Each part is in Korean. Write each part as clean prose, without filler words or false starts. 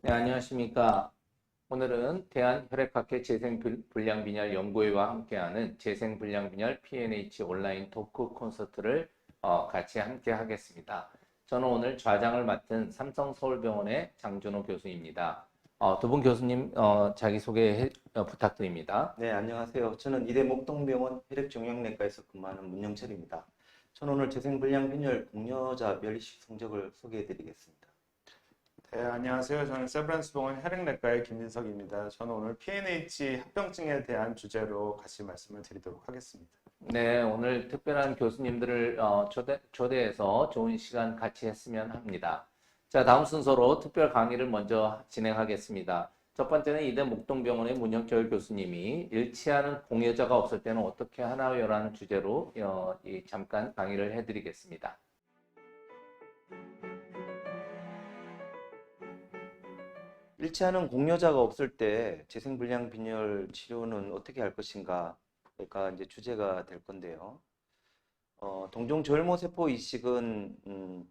네, 안녕하십니까. 오늘은 대한혈액학회 재생불량빈혈 연구회와 함께하는 재생불량빈혈 P&H 온라인 토크 콘서트를 같이 함께 하겠습니다. 저는 오늘 좌장을 맡은 삼성서울병원의 장준호 교수입니다. 두 분 교수님 자기소개 부탁드립니다. 네, 안녕하세요. 저는 이대 목동병원 혈액종양내과에서 근무하는 문영철입니다. 저는 오늘 재생불량빈혈 공여자 면리식 성적을 소개해 드리겠습니다. 네, 안녕하세요. 저는 세브란스 병원 혈액내과의 김민석입니다. 저는 오늘 PNH 합병증에 대한 주제로 같이 말씀을 드리도록 하겠습니다. 네, 오늘 특별한 교수님들을 초대해서 좋은 시간 같이 했으면 합니다. 자, 다음 순서로 특별 강의를 먼저 진행하겠습니다. 첫 번째는 이대 목동병원의 문영철 교수님이 일치하는 공여자가 없을 때는 어떻게 하나요라는 주제로 잠깐 강의를 해드리겠습니다. 일치하는 공여자가 없을 때 재생불량빈혈 치료는 어떻게 할 것인가가 이제 주제가 될 건데요. 동종절모세포 이식은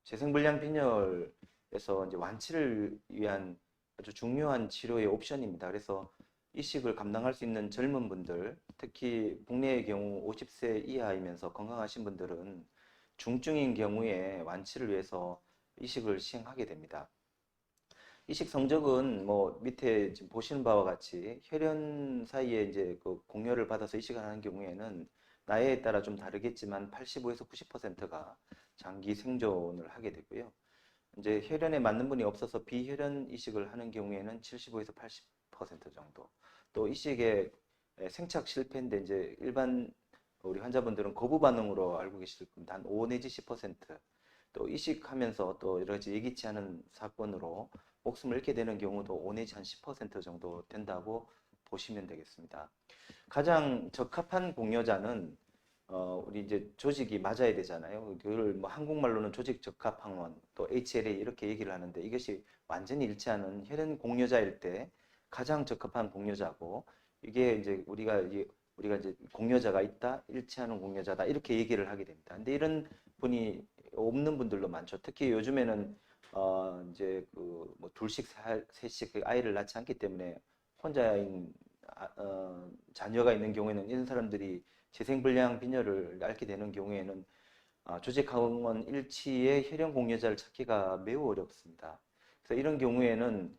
재생불량빈혈에서 이제 완치를 위한 아주 중요한 치료의 옵션입니다. 그래서 이식을 감당할 수 있는 젊은 분들, 특히 국내의 경우 50세 이하이면서 건강하신 분들은 중증인 경우에 완치를 위해서 이식을 시행하게 됩니다. 이식 성적은 뭐 밑에 지금 보시는 바와 같이 혈연 사이에 이제 그 공여를 받아서 이식을 하는 경우에는 나이에 따라 좀 다르겠지만 85에서 90%가 장기 생존을 하게 되고요. 이제 혈연에 맞는 분이 없어서 비혈연 이식을 하는 경우에는 75에서 80% 정도. 또 이식의 생착 실패인데 이제 일반 우리 환자분들은 거부 반응으로 알고 계실 겁니다. 한 5 내지 10%. 또 이식하면서 또 여러 가지 예기치 않은 사건으로 목숨을 잃게 되는 경우도 5 내지 한 10% 정도 된다고 보시면 되겠습니다. 가장 적합한 공여자는 우리 이제 조직이 맞아야 되잖아요. 그걸 뭐 한국말로는 조직 적합 항원, 또 HLA 이렇게 얘기를 하는데 이것이 완전히 일치하는 혈연 공여자일 때 가장 적합한 공여자고 이게 이제 우리가 이제 공여자가 있다, 일치하는 공여자다 이렇게 얘기를 하게 됩니다. 근데 이런 분이 없는 분들도 많죠. 특히 요즘에는 이제 그 뭐 둘씩 셋씩 그 아이를 낳지 않기 때문에 혼자인 자녀가 있는 경우에는 이런 사람들이 재생불량 빈혈을 앓게 되는 경우에는 조직항원 일치의 혈연 공여자를 찾기가 매우 어렵습니다. 그래서 이런 경우에는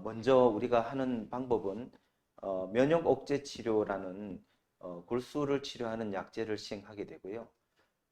먼저 우리가 하는 방법은 면역 억제 치료라는 골수를 치료하는 약제를 시행하게 되고요.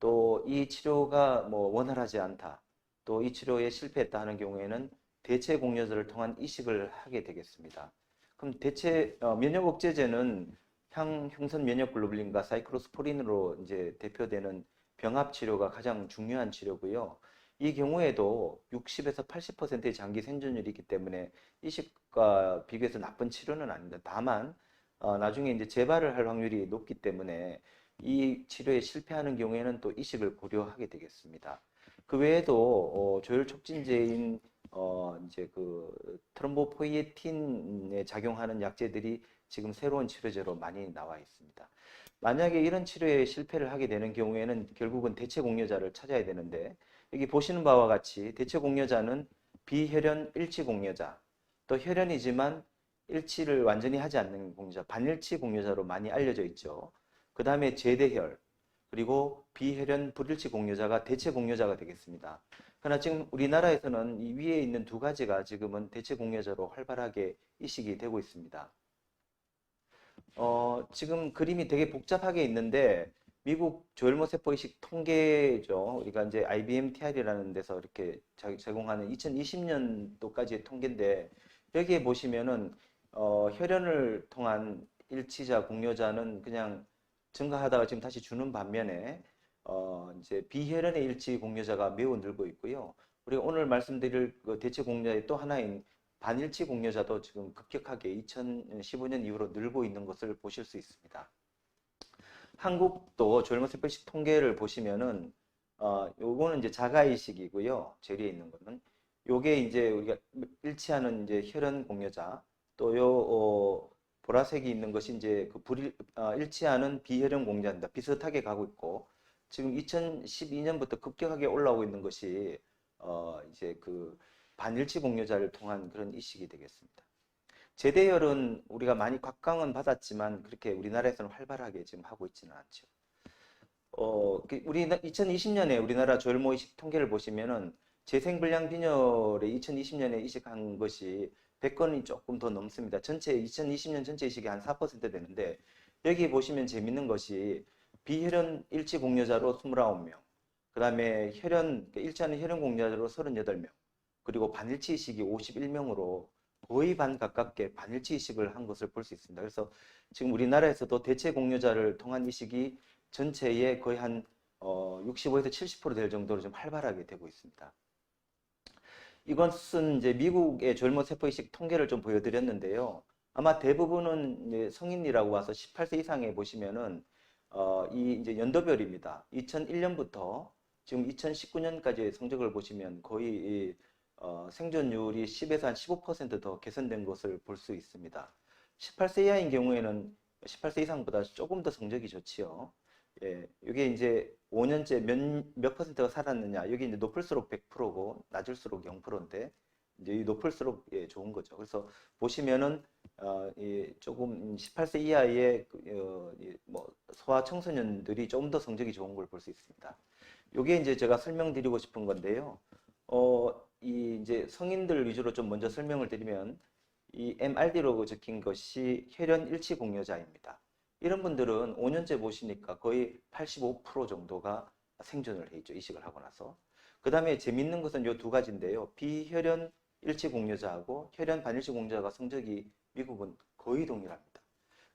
또 이 치료가 뭐 원활하지 않다. 또 이 치료에 실패했다 하는 경우에는 대체 공여제를 통한 이식을 하게 되겠습니다. 그럼 대체 면역 억제제는 형선 면역 글로불린과 사이클로스포린으로 이제 대표되는 병합 치료가 가장 중요한 치료고요. 이 경우에도 60에서 80%의 장기 생존율이 있기 때문에 이식과 비교해서 나쁜 치료는 아닙니다. 다만 나중에 이제 재발을 할 확률이 높기 때문에 이 치료에 실패하는 경우에는 또 이식을 고려하게 되겠습니다. 그 외에도 조혈 촉진제인 이제 그 트롬보포이에틴에 작용하는 약제들이 지금 새로운 치료제로 많이 나와 있습니다. 만약에 이런 치료에 실패를 하게 되는 경우에는 결국은 대체 공여자를 찾아야 되는데 여기 보시는 바와 같이 대체 공여자는 비혈연 일치 공여자, 또 혈연이지만 일치를 완전히 하지 않는 공여자, 반일치 공여자로 많이 알려져 있죠. 그 다음에 재대혈, 그리고 비혈연 불일치 공여자가 대체 공여자가 되겠습니다. 그러나 지금 우리나라에서는 이 위에 있는 두 가지가 지금은 대체 공여자로 활발하게 이식이 되고 있습니다. 지금 그림이 되게 복잡하게 있는데 미국 조혈모세포 이식 통계죠. 우리가 이제 IBMTR이라는 데서 이렇게 제공하는 2020년도까지의 통계인데 여기에 보시면은 혈연을 통한 일치자 공여자는 그냥 증가하다가 지금 다시 주는 반면에 이제 비혈연의 일치 공여자가 매우 늘고 있고요. 우리가 오늘 말씀드릴 그 대체 공여자의 또 하나인 반일치 공여자도 지금 급격하게 2015년 이후로 늘고 있는 것을 보실 수 있습니다. 한국도 조혈모세포이식 통계를 보시면은 요거는 이제 자가이식이고요. 제리에 있는 거는 요게 이제 우리가 일치하는 이제 혈연 공여자 또요 보라색이 있는 것이 이제 그 일치하는 비혈연 공여자입니다. 비슷하게 가고 있고 지금 2012년부터 급격하게 올라오고 있는 것이 이제 그 반일치 공유자를 통한 그런 이식이 되겠습니다. 제대혈은 우리가 많이 곽광은 받았지만 그렇게 우리나라에서는 활발하게 지금 하고 있지는 않죠. 우리 2020년에 우리나라 조혈모 이식 통계를 보시면은 재생불량 빈혈에 2020년에 이식한 것이 100건이 조금 더 넘습니다. 전체 2020년 전체 이식이 한 4% 되는데 여기 보시면 재밌는 것이 비혈연 일치 공유자로 29명, 그 다음에 일치하는 혈연 공유자로 38명, 그리고 반일치 이식이 51명으로 거의 반 가깝게 반일치 이식을 한 것을 볼 수 있습니다. 그래서 지금 우리나라에서도 대체 공유자를 통한 이식이 전체의 거의 한 65에서 70% 될 정도로 좀 활발하게 되고 있습니다. 이것은 이제 미국의 조혈모 세포 이식 통계를 좀 보여드렸는데요. 아마 대부분은 이제 성인이라고 와서 18세 이상에 보시면은 이 이제 연도별입니다. 2001년부터 지금 2019년까지의 성적을 보시면 거의 생존율이 10에서 한 15%더 개선된 것을 볼 수 있습니다. 18세 이하인 경우에는 18세 이상보다 조금 더 성적이 좋지요. 예, 이게 이제 5년째 몇 퍼센트가 살았느냐. 여기 이제 높을수록 100%고 낮을수록 0%인데 이제 이 높을수록 예, 좋은 거죠. 그래서 보시면은 조금 18세 이하의 뭐 소아 청소년들이 조금 더 성적이 좋은 걸 볼 수 있습니다. 이게 이제 제가 설명드리고 싶은 건데요. 이 이제 성인들 위주로 좀 먼저 설명을 드리면 이 MRD로 적힌 것이 혈연 일치 공유자입니다. 이런 분들은 5년째 보시니까 거의 85% 정도가 생존을 해 있죠. 이식을 하고 나서. 그 다음에 재밌는 것은 이 두 가지인데요. 비혈연 일치 공유자하고 혈연 반일치 공유자가 성적이 미국은 거의 동일합니다.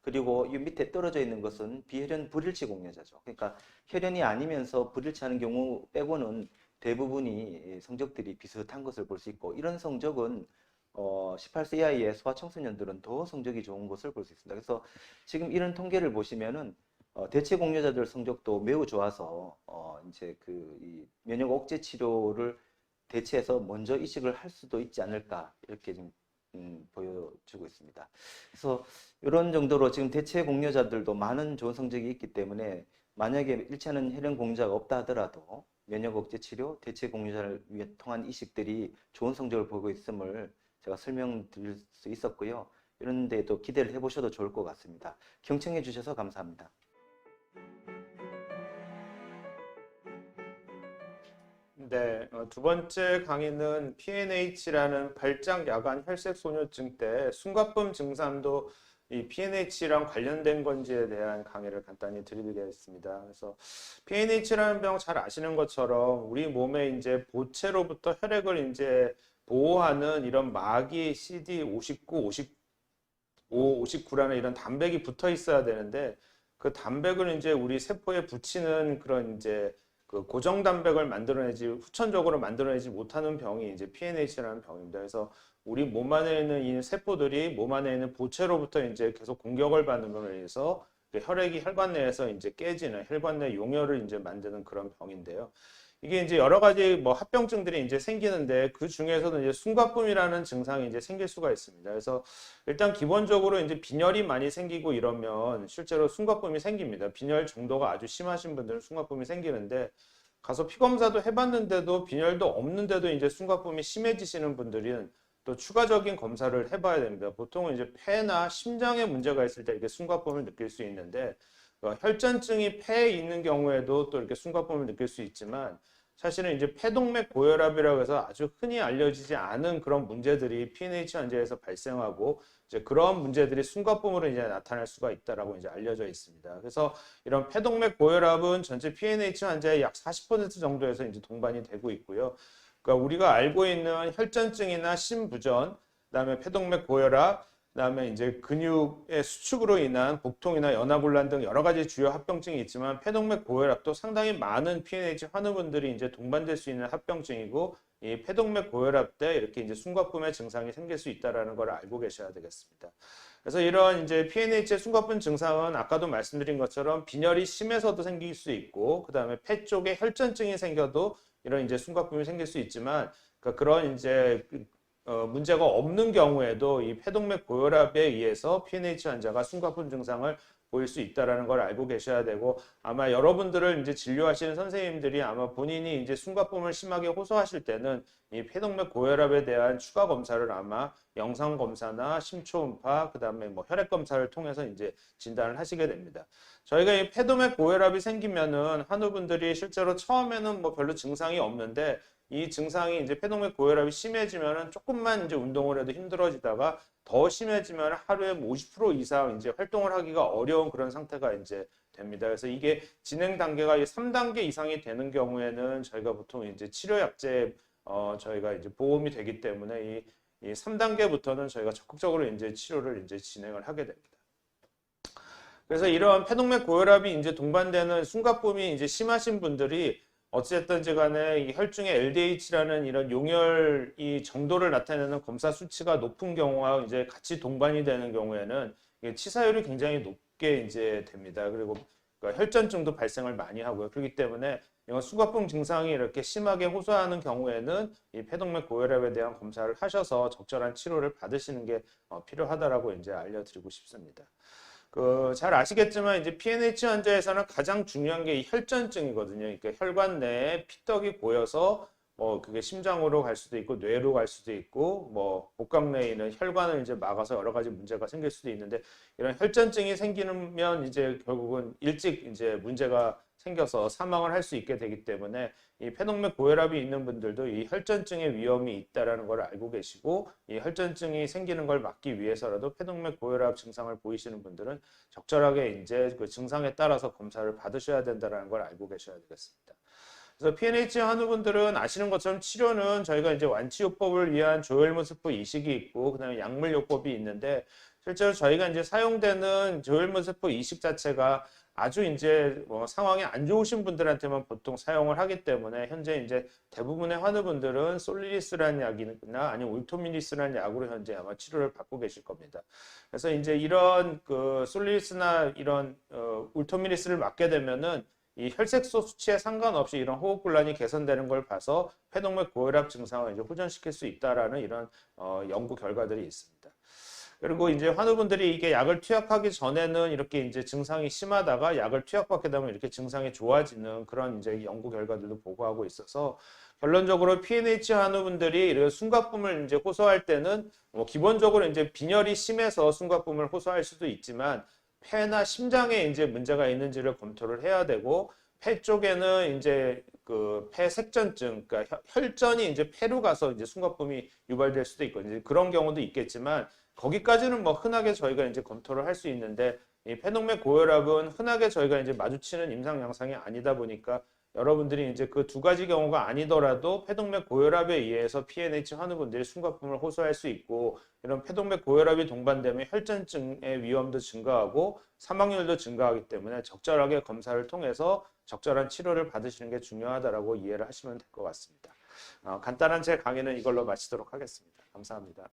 그리고 이 밑에 떨어져 있는 것은 비혈연 불일치 공유자죠. 그러니까 혈연이 아니면서 불일치하는 경우 빼고는 대부분이 성적들이 비슷한 것을 볼 수 있고 이런 성적은 18세 이하의 소아 청소년들은 더 성적이 좋은 것을 볼 수 있습니다. 그래서 지금 이런 통계를 보시면은 대체 공유자들 성적도 매우 좋아서 이제 이 면역 억제 치료를 대체해서 먼저 이식을 할 수도 있지 않을까 이렇게 좀 보여주고 있습니다. 그래서 이런 정도로 지금 대체 공유자들도 많은 좋은 성적이 있기 때문에 만약에 일치하는 혈연 공유자가 없다 하더라도 면역 억제 치료, 대체 공유자를 위해 통한 이식들이 좋은 성적을 보이고 있음을 제가 설명드릴 수 있었고요. 이런 데도 기대를 해보셔도 좋을 것 같습니다. 경청해 주셔서 감사합니다. 네, 두 번째 강의는 PNH라는 발작 야간 혈색 소녀증 때 숨가쁨 증상도 이 PNH랑 관련된 건지에 대한 강의를 간단히 드리겠습니다. 그래서 PNH라는 병 잘 아시는 것처럼 우리 몸에 이제 보채로부터 혈액을 이제 보호하는 이런 마기 CD59, 55, 59라는 이런 단백이 붙어 있어야 되는데 그 단백을 이제 우리 세포에 붙이는 그런 이제 그 고정 단백을 만들어내지 후천적으로 만들어내지 못하는 병이 이제 PNH라는 병입니다. 그래서 우리 몸 안에 있는 이 세포들이 몸 안에 있는 보채로부터 이제 계속 공격을 받음으로 인해서 혈액이 혈관 내에서 이제 깨지는 혈관 내 용혈을 이제 만드는 그런 병인데요. 이게 이제 여러 가지 뭐 합병증들이 이제 생기는데 그 중에서도 이제 숨가쁨이라는 증상이 이제 생길 수가 있습니다. 그래서 일단 기본적으로 이제 빈혈이 많이 생기고 이러면 실제로 숨가쁨이 생깁니다. 빈혈 정도가 아주 심하신 분들은 숨가쁨이 생기는데 가서 피검사도 해봤는데도 빈혈도 없는데도 이제 숨가쁨이 심해지시는 분들은 또 추가적인 검사를 해봐야 됩니다. 보통은 이제 폐나 심장에 문제가 있을 때 이렇게 숨가쁨을 느낄 수 있는데 혈전증이 폐에 있는 경우에도 또 이렇게 숨가쁨을 느낄 수 있지만 사실은 이제 폐동맥 고혈압이라고 해서 아주 흔히 알려지지 않은 그런 문제들이 PNH 환자에서 발생하고 이제 그런 문제들이 숨가쁨으로 이제 나타날 수가 있다라고 이제 알려져 있습니다. 그래서 이런 폐동맥 고혈압은 전체 PNH 환자의 약 40% 정도에서 이제 동반이 되고 있고요. 그러니까 우리가 알고 있는 혈전증이나 심부전, 그다음에 폐동맥 고혈압, 그다음에 이제 근육의 수축으로 인한 복통이나 연화곤란 등 여러 가지 주요 합병증이 있지만 폐동맥 고혈압도 상당히 많은 PNH 환우분들이 이제 동반될 수 있는 합병증이고 이 폐동맥 고혈압 때 이렇게 이제 숨가쁨의 증상이 생길 수 있다라는 걸 알고 계셔야 되겠습니다. 그래서 이런 이제 PNH의 숨가쁨 증상은 아까도 말씀드린 것처럼 빈혈이 심해서도 생길 수 있고 그다음에 폐 쪽에 혈전증이 생겨도 이런 이제 숨가쁨이 생길 수 있지만 그런 이제 문제가 없는 경우에도 이 폐동맥 고혈압에 의해서 PNH 환자가 숨가쁨 증상을 보일 수 있다라는 걸 알고 계셔야 되고, 아마 여러분들을 이제 진료하시는 선생님들이 아마 본인이 이제 숨가쁨을 심하게 호소하실 때는 이 폐동맥 고혈압에 대한 추가 검사를 아마 영상 검사나 심초음파, 그다음에 뭐 혈액 검사를 통해서 이제 진단을 하시게 됩니다. 저희가 이 폐동맥 고혈압이 생기면은 환우분들이 실제로 처음에는 뭐 별로 증상이 없는데, 이 증상이 이제 폐동맥 고혈압이 심해지면은 조금만 이제 운동을 해도 힘들어지다가 더 심해지면 하루에 50% 이상 이제 활동을 하기가 어려운 그런 상태가 이제 됩니다. 그래서 이게 진행 단계가 3단계 이상이 되는 경우에는 저희가 보통 이제 치료약제 저희가 이제 보험이 되기 때문에 이 3단계부터는 저희가 적극적으로 이제 치료를 이제 진행을 하게 됩니다. 그래서 이러한 폐동맥 고혈압이 이제 동반되는 숨가쁨이 이제 심하신 분들이 어찌됐든지 간에 이 혈중의 LDH라는 이런 용혈이 정도를 나타내는 검사 수치가 높은 경우와 이제 같이 동반이 되는 경우에는 이게 치사율이 굉장히 높게 이제 됩니다. 그리고 그러니까 혈전증도 발생을 많이 하고요. 그렇기 때문에 이런 숨가쁨 증상이 이렇게 심하게 호소하는 경우에는 이 폐동맥 고혈압에 대한 검사를 하셔서 적절한 치료를 받으시는 게 필요하다라고 이제 알려드리고 싶습니다. 잘 아시겠지만 이제 PNH 환자에서는 가장 중요한 게 이 혈전증이거든요. 그러니까 혈관 내에 피떡이 고여서 그게 심장으로 갈 수도 있고 뇌로 갈 수도 있고 뭐 복강 내에 있는 혈관을 이제 막아서 여러 가지 문제가 생길 수도 있는데, 이런 혈전증이 생기면 이제 결국은 일찍 이제 문제가 생겨서 사망을 할 수 있게 되기 때문에 이 폐동맥 고혈압이 있는 분들도 이 혈전증의 위험이 있다라는 걸 알고 계시고, 이 혈전증이 생기는 걸 막기 위해서라도 폐동맥 고혈압 증상을 보이시는 분들은 적절하게 이제 그 증상에 따라서 검사를 받으셔야 된다라는 걸 알고 계셔야 되겠습니다. 그래서 PNH 환우분들은 아시는 것처럼 치료는 저희가 이제 완치요법을 위한 조혈모세포 이식이 있고, 그다음에 약물요법이 있는데, 실제로 저희가 이제 사용되는 조혈모세포 이식 자체가 아주 이제 상황이 안 좋으신 분들한테만 보통 사용을 하기 때문에 현재 이제 대부분의 환우분들은 솔리리스라는 약이나 아니면 울토미리스라는 약으로 현재 아마 치료를 받고 계실 겁니다. 그래서 이제 이런 그 솔리리스나 이런 울토미리스를 맞게 되면은 이 혈색소 수치에 상관없이 이런 호흡곤란이 개선되는 걸 봐서 폐동맥 고혈압 증상을 이제 호전시킬 수 있다라는 이런 연구 결과들이 있습니다. 그리고 이제 환우분들이 이게 약을 투약하기 전에는 이렇게 이제 증상이 심하다가 약을 투약받게 되면 이렇게 증상이 좋아지는 그런 이제 연구 결과들도 보고하고 있어서, 결론적으로 PNH 환우분들이 이런 숨가쁨을 이제 호소할 때는 기본적으로 이제 빈혈이 심해서 숨가쁨을 호소할 수도 있지만, 폐나 심장에 이제 문제가 있는지를 검토를 해야 되고, 폐 쪽에는 이제 그 폐색전증, 그러니까 혈전이 이제 폐로 가서 이제 숨가쁨이 유발될 수도 있거든요. 그런 경우도 있겠지만, 거기까지는 뭐 흔하게 저희가 이제 검토를 할 수 있는데, 이 폐동맥 고혈압은 흔하게 저희가 이제 마주치는 임상 양상이 아니다 보니까 여러분들이 이제 그 두 가지 경우가 아니더라도 폐동맥 고혈압에 의해서 PNH 환우분들이 숨가쁨을 호소할 수 있고, 이런 폐동맥 고혈압이 동반되면 혈전증의 위험도 증가하고 사망률도 증가하기 때문에 적절하게 검사를 통해서 적절한 치료를 받으시는 게 중요하다라고 이해를 하시면 될 것 같습니다. 간단한 제 강의는 이걸로 마치도록 하겠습니다. 감사합니다.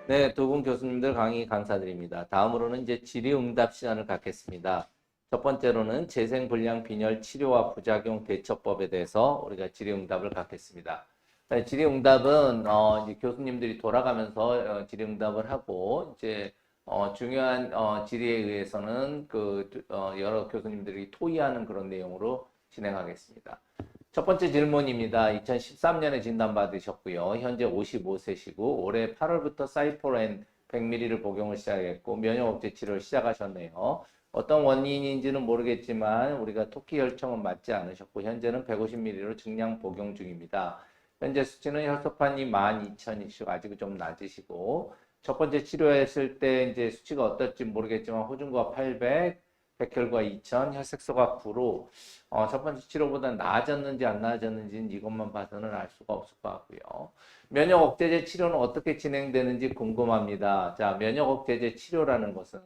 네, 두 분 교수님들 강의 감사드립니다. 다음으로는 이제 질의응답 시간을 갖겠습니다. 첫 번째로는 재생불량 빈혈 치료와 부작용 대처법에 대해서 우리가 질의응답을 갖겠습니다. 네, 질의응답은 이제 교수님들이 돌아가면서 질의응답을 하고, 이제 중요한 질의에 의해서는 여러 교수님들이 토의하는 그런 내용으로 진행하겠습니다. 첫 번째 질문입니다. 2013년에 진단받으셨고요. 현재 55세시고 올해 8월부터 사이포렌 100ml를 복용을 시작했고 면역억제 치료를 시작하셨네요. 어떤 원인인지는 모르겠지만 우리가 토끼 혈청은 맞지 않으셨고 현재는 150ml로 증량 복용 중입니다. 현재 수치는 혈소판이 12,000이시고 아직 좀 낮으시고, 첫 번째 치료했을 때 이제 수치가 어떨지 모르겠지만 호중과 800, 백혈과 2000, 혈색소가 9로 첫 번째 치료보다 나아졌는지 안 나아졌는지는 이것만 봐서는 알 수가 없을 것 같고요. 면역 억제제 치료는 어떻게 진행되는지 궁금합니다. 자, 면역 억제제 치료라는 것은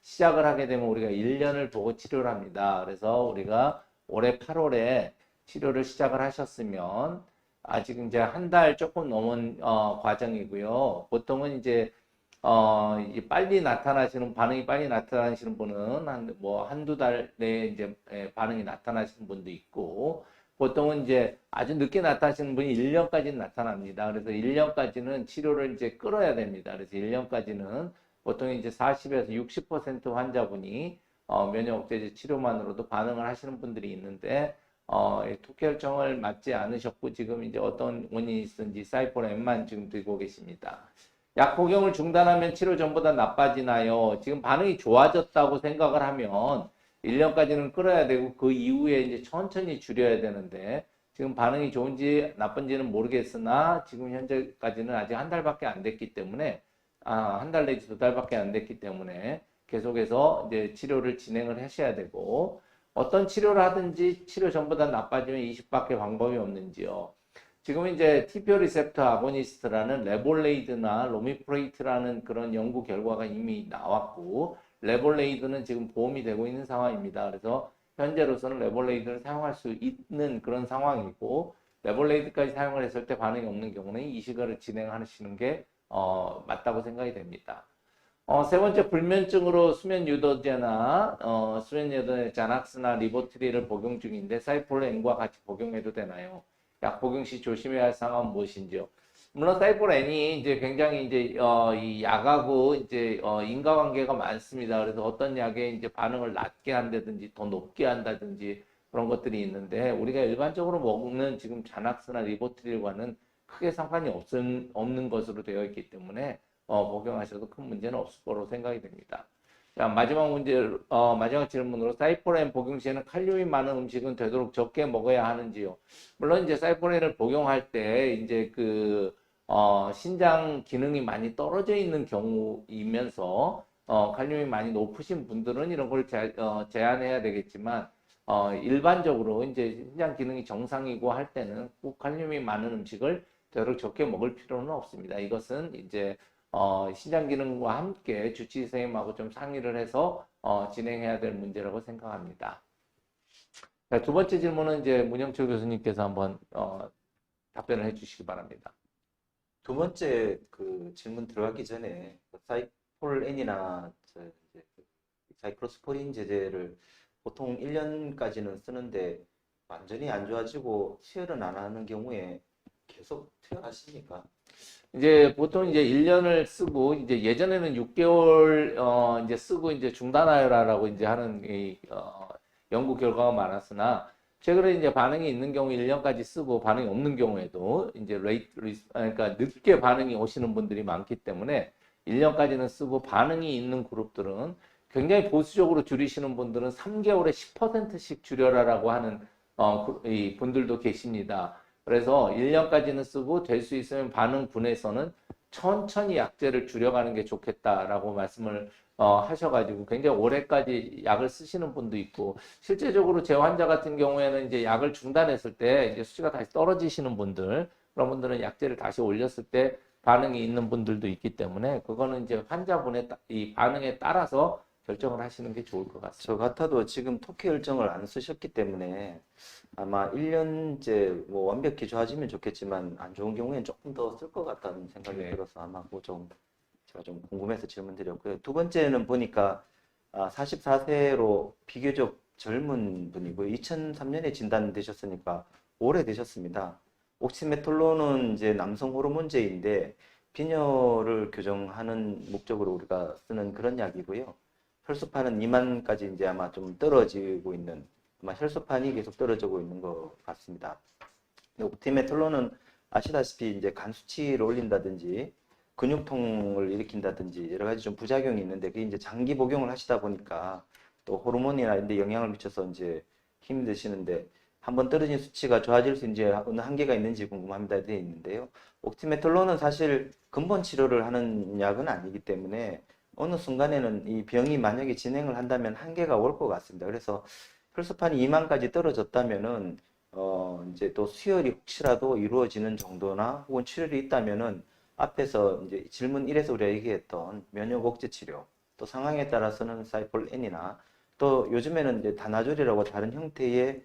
시작을 하게 되면 우리가 1년을 보고 치료를 합니다. 그래서 우리가 올해 8월에 치료를 시작을 하셨으면 아직 이제 한 달 조금 넘은 과정이고요. 보통은 이제 빨리 나타나시는, 반응이 빨리 나타나시는 분은 한두 달 내에 이제 반응이 나타나시는 분도 있고, 보통은 이제 아주 늦게 나타나시는 분이 1년까지는 나타납니다. 그래서 1년까지는 치료를 이제 끌어야 됩니다. 그래서 1년까지는 보통 이제 40에서 60% 환자분이 면역 억제제 치료만으로도 반응을 하시는 분들이 있는데 투혈증을 맞지 않으셨고 지금 이제 어떤 원인이 있든지 사이클-M만 지금 들고 계십니다. 약 복용을 중단하면 치료 전보다 나빠지나요? 지금 반응이 좋아졌다고 생각을 하면 1년까지는 끌어야 되고 그 이후에 이제 천천히 줄여야 되는데 지금 반응이 좋은지 나쁜지는 모르겠으나 지금 현재까지는 아직 한 달밖에 안 됐기 때문에 한 달 내지 2달밖에 안 됐기 때문에 계속해서 이제 치료를 진행을 하셔야 되고 어떤 치료를 하든지 치료 전보다 나빠지면 20밖에 방법이 없는지요. 지금 이제 TPO 리셉터 아고니스트라는 레볼레이드나 로미프레이트라는 그런 연구 결과가 이미 나왔고 레볼레이드는 지금 보험이 되고 있는 상황입니다. 그래서 현재로서는 레볼레이드를 사용할 수 있는 그런 상황이고 레볼레이드까지 사용을 했을 때 반응이 없는 경우는 이식을 진행하시는 게 맞다고 생각이 됩니다. 세 번째 불면증으로 수면 유도제나 수면 유도제 자낙스나 리보트리를 복용 중인데 사이클-N과 같이 복용해도 되나요? 약 복용 시 조심해야 할 상황은 무엇인지요? 물론 사이클-N이 이제 굉장히 이제 이 약하고 이제 인과관계가 많습니다. 그래서 어떤 약에 이제 반응을 낮게 한다든지 더 높게 한다든지 그런 것들이 있는데 우리가 일반적으로 먹는 지금 자낙스나 리보트릴과는 크게 상관이 없는 것으로 되어 있기 때문에 복용하셔도 큰 문제는 없을 거로 생각이 됩니다. 자, 마지막 질문으로 사이클-N 복용 시에는 칼륨이 많은 음식은 되도록 적게 먹어야 하는지요? 물론 이제 사이클-N을 복용할 때 이제 신장 기능이 많이 떨어져 있는 경우이면서 칼륨이 많이 높으신 분들은 이런 걸 제한해야 되겠지만 일반적으로 이제 신장 기능이 정상이고 할 때는 꼭 칼륨이 많은 음식을 되도록 적게 먹을 필요는 없습니다. 이것은 이제 신장 기능과 함께 주치의 선생님하고 좀 상의를 해서 진행해야 될 문제라고 생각합니다. 자, 두 번째 질문은 이제 문영철 교수님께서 한번 답변을 해주시기 바랍니다. 두 번째 그 질문 들어가기 전에 사이클-N이나 사이클로스포린 제제를 보통 1년까지는 쓰는데 완전히 안 좋아지고 투여를 안 하는 경우에 계속 투여하십니까? 이제 보통 이제 1년을 쓰고 이제 예전에는 6개월 이제 쓰고 이제 중단하여라라고 이제 하는 연구 결과가 많았으나 최근에 이제 반응이 있는 경우 1년까지 쓰고 반응이 없는 경우에도 이제 그러니까 늦게 반응이 오시는 분들이 많기 때문에 1년까지는 쓰고 반응이 있는 그룹들은 굉장히 보수적으로 줄이시는 분들은 3개월에 10%씩 줄여라라고 하는 이 분들도 계십니다. 그래서 1년까지는 쓰고 될 수 있으면 반응군에서는 천천히 약제를 줄여가는 게 좋겠다라고 말씀을 하셔가지고 굉장히 오래까지 약을 쓰시는 분도 있고 실제적으로 제 환자 같은 경우에는 이제 약을 중단했을 때 이제 수치가 다시 떨어지시는 분들 그런 분들은 약제를 다시 올렸을 때 반응이 있는 분들도 있기 때문에 그거는 이제 환자분의 이 반응에 따라서 결정을 하시는 게 좋을 것 같습니다. 저 같아도 지금 토키혈증을 안 쓰셨기 때문에 아마 1년째 뭐 완벽히 좋아지면 좋겠지만 안 좋은 경우에는 조금 더 쓸 것 같다는 생각이 네. 들어서 아마 제가 좀 궁금해서 질문 드렸고요. 두 번째는 보니까 44세로 비교적 젊은 분이고 2003년에 진단되셨으니까 오래 되셨습니다. 옥시메톨론은 이제 남성 호르몬제인데 빈혈을 교정하는 목적으로 우리가 쓰는 그런 약이고요. 혈소판은 2만까지 이제 아마 좀 떨어지고 있는, 아마 혈소판이 계속 떨어지고 있는 것 같습니다. 옥티메톨론은 아시다시피 이제 간 수치를 올린다든지 근육통을 일으킨다든지 여러 가지 좀 부작용이 있는데 그게 이제 장기 복용을 하시다 보니까 또 호르몬이나 이런 데 영향을 미쳐서 이제 힘드시는데 한번 떨어진 수치가 좋아질 수 이제 어느 한계가 있는지 궁금합니다. 되어 있는데요. 옥티메톨론은 사실 근본 치료를 하는 약은 아니기 때문에 어느 순간에는 이 병이 만약에 진행을 한다면 한계가 올 것 같습니다. 그래서 혈소판이 2만까지 떨어졌다면은 이제 또 수혈이 혹시라도 이루어지는 정도나 혹은 출혈이 있다면은 앞에서 이제 질문 1에서 우리가 얘기했던 면역 억제 치료, 또 상황에 따라서는 사이클-N이나 또 요즘에는 이제 다나졸이라고 다른 형태의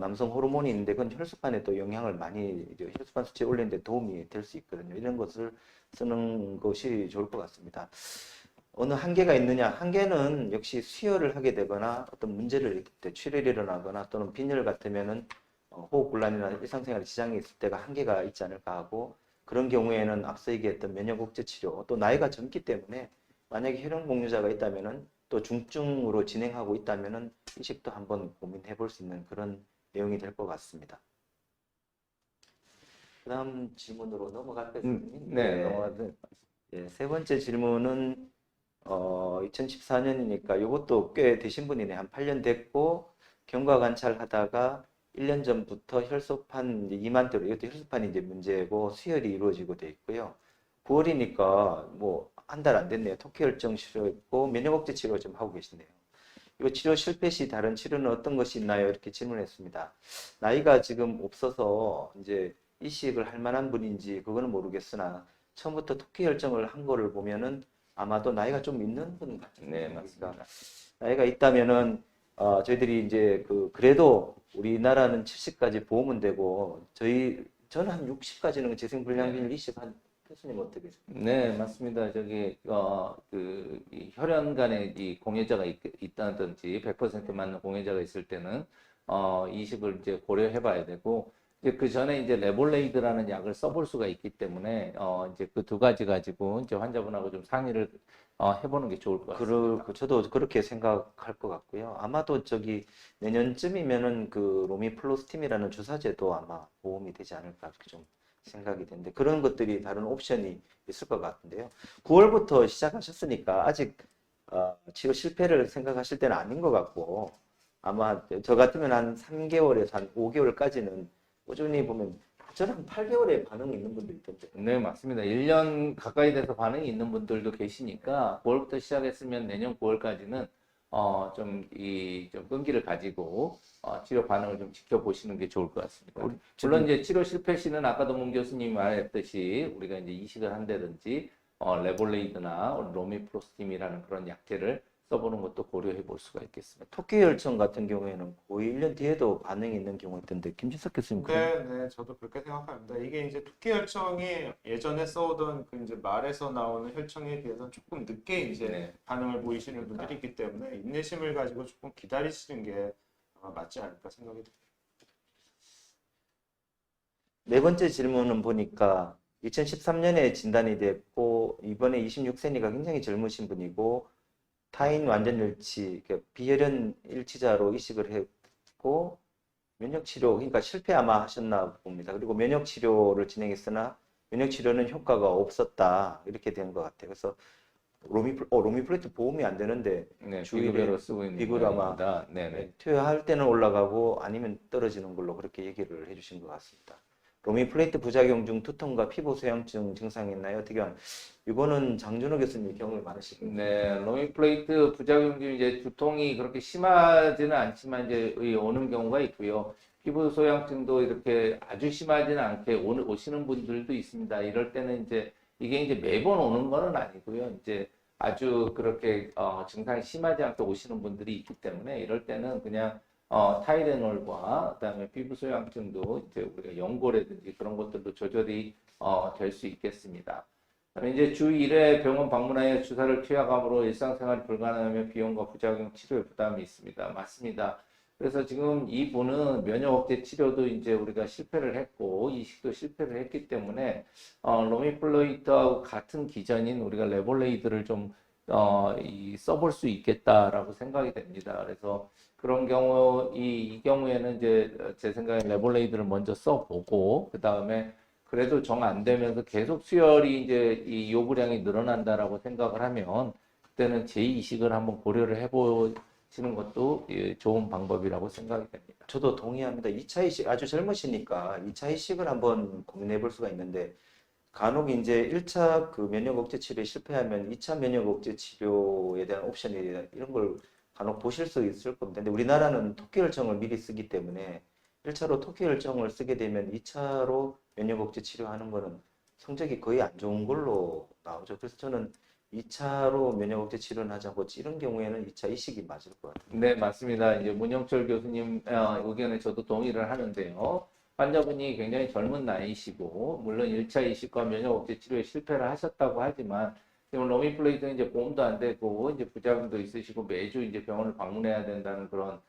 남성 호르몬이 있는데 그건 혈소판에 또 영향을 많이 혈소판 수치 올리는 데 도움이 될 수 있거든요. 이런 것을 쓰는 것이 좋을 것 같습니다. 어느 한계가 있느냐? 한계는 역시 수혈을 하게 되거나 어떤 문제를 일으킬 때 출혈이 일어나거나 또는 빈혈 같으면은 호흡곤란이나 일상생활에 지장이 있을 때가 한계가 있지 않을까 하고 그런 경우에는 앞서 얘기했던 면역억제 치료 또 나이가 젊기 때문에 만약에 혈흔 공유자가 있다면은 또 중증으로 진행하고 있다면은 이식도 한번 고민해 볼 수 있는 그런 내용이 될 것 같습니다. 그다음 질문으로 넘어갈까요, 선생님? 네, 넘어가도 예, 세 번째 질문은 2014년이니까 이것도 꽤 되신 분이네. 한 8년 됐고 경과 관찰하다가 1년 전부터 혈소판 이제 2만 대로 이것도 혈소판이 이제 문제고 수혈이 이루어지고 돼 있고요. 9월이니까 뭐 한 달 안 됐네요. 토끼혈증 치료했고 면역억제 치료 좀 하고 계시네요. 이거 치료 실패 시 다른 치료는 어떤 것이 있나요? 이렇게 질문했습니다. 나이가 지금 없어서 이제 이식을 할 만한 분인지 그거는 모르겠으나 처음부터 토끼혈증을 한 거를 보면은 아마도 나이가 좀 있는 분 같은 네, 그러니까 맞습니다. 나이가 있다면은 저희들이 이제 그래도 우리나라는 70까지 보험은 되고 저는 한 60까지는 재생불량률 이식한 교수님 어떻게 생각하세요? 네, 맞습니다. 저기, 이 혈연 간에 이 공여자가 있다든지 100% 맞는 공여자가 있을 때는, 이식을 이제 고려해 봐야 되고, 이제 그 전에 이제 레볼레이드라는 약을 써볼 수가 있기 때문에, 이제 그 두 가지 가지고 이제 환자분하고 좀 상의를, 해보는 게 좋을 것 같습니다. 저도 그렇게 생각할 것 같고요. 아마도 내년쯤이면은 그 로미플로스팀이라는 주사제도 아마 보험이 되지 않을까 이렇게 좀 생각이 되는데 그런 것들이 다른 옵션이 있을 것 같은데요. 9월부터 시작하셨으니까 아직 치료 실패를 생각하실 때는 아닌 것 같고 아마 저 같으면 한 3개월에서 한 5개월까지는 꾸준히 보면 저는 한 8개월에 반응이 있는 분도 있던데. 네, 맞습니다. 1년 가까이 돼서 반응이 있는 분들도 계시니까 9월부터 시작했으면 내년 9월까지는 좀 끈기를 가지고 치료 반응을 좀 지켜보시는 게 좋을 것 같습니다. 물론 이제 치료 실패 시는 아까도 문 교수님이 말했듯이 우리가 이제 이식을 한다든지 레볼레이드나 로미프로스팀이라는 그런 약제를 써보는 것도 고려해 볼 수가 있겠습니다. 토끼혈증 같은 경우에는 거의 1년 뒤에도 반응이 있는 경우가 있던데 김진석 교수님 네, 네, 저도 그렇게 생각합니다. 이게 이제 토끼 혈청이 예전에 써오던 그 이제 말에서 나오는 혈청에 비해서 조금 늦게 이제 네. 반응을 보이시는 분들이 있기 때문에 인내심을 가지고 조금 기다리시는 게 아마 맞지 않을까 생각이 듭니다. 네 번째 질문은 보니까 2013년에 진단이 됐고 이번에 26세니까 굉장히 젊으신 분이고 타인 완전 일치, 그러니까 비혈연 일치자로 이식을 했고 면역 치료, 그러니까 실패 아마 하셨나 봅니다. 그리고 면역 치료를 진행했으나 면역 치료는 효과가 없었다 이렇게 된 것 같아요. 그래서 로미플레이트 보험이 안 되는데 네, 주일에 비급여로 쓰고 있는 비급을 아마 모양입니다. 네네. 투여할 때는 올라가고 아니면 떨어지는 걸로 그렇게 얘기를 해주신 것 같습니다. 로미플레이트 부작용 중 두통과 피부 소양증 증상이 있나요? 어떻게 하면 이거는 장준호 교수님 경험이 많으시군요. 네, 로미플레이트 부작용 중 이제 두통이 그렇게 심하지는 않지만 이제 오는 경우가 있고요. 피부 소양증도 이렇게 아주 심하지는 않게 오시는 분들도 있습니다. 이럴 때는 이제 이게 이제 매번 오는 거는 아니고요. 이제 아주 그렇게 증상이 심하지 않게 오시는 분들이 있기 때문에 이럴 때는 그냥 타이레놀과 그다음에 피부 소양증도 이제 우리가 연고라든지 그런 것들도 조절이 될 수 있겠습니다. 그다음에 이제 주 1회 병원 방문하여 주사를 투약함으로 일상생활이 불가능하며 비용과 부작용 치료에 부담이 있습니다. 맞습니다. 그래서 지금 이분은 면역 억제 치료도 이제 우리가 실패를 했고 이식도 실패를 했기 때문에 로미플로이드하고 같은 기전인 우리가 레볼레이드를 좀 써볼 수 있겠다라고 생각이 됩니다. 그래서 그런 경우 이 경우에는 이제 제 생각에 레볼레이드를 먼저 써보고 그 다음에 그래도 정 안 되면서 계속 수혈이 이제 이 요구량이 늘어난다라고 생각을 하면 그때는 제2식을 한번 고려를 해보시는 것도 좋은 방법이라고 생각이 됩니다. 저도 동의합니다. 2차 이식 아주 젊으시니까 2차 이식을 한번 고민해 볼 수가 있는데 간혹 이제 1차 그 면역 억제 치료에 실패하면 2차 면역 억제 치료에 대한 옵션이 이런 걸 간혹 보실 수 있을 겁니다. 근데 우리나라는 토끼혈청을 미리 쓰기 때문에 1차로 토끼혈청을 쓰게 되면 2차로 면역 억제 치료하는 거는 성적이 거의 안 좋은 걸로 나오죠. 그래서 저는 2차로 면역 억제 치료는 하지 않고 이런 경우에는 2차 이식이 맞을 것 같아요. 네, 맞습니다. 이제 문영철 교수님 의견에 저도 동의를 하는데요. 환자분이 굉장히 젊은 나이시고, 물론 1차 이식과 면역 억제 치료에 실패를 하셨다고 하지만, 지금 로미플레이드는 이제 보험도 안 되고, 이제 부작용도 있으시고, 매주 이제 병원을 방문해야 된다는 그런,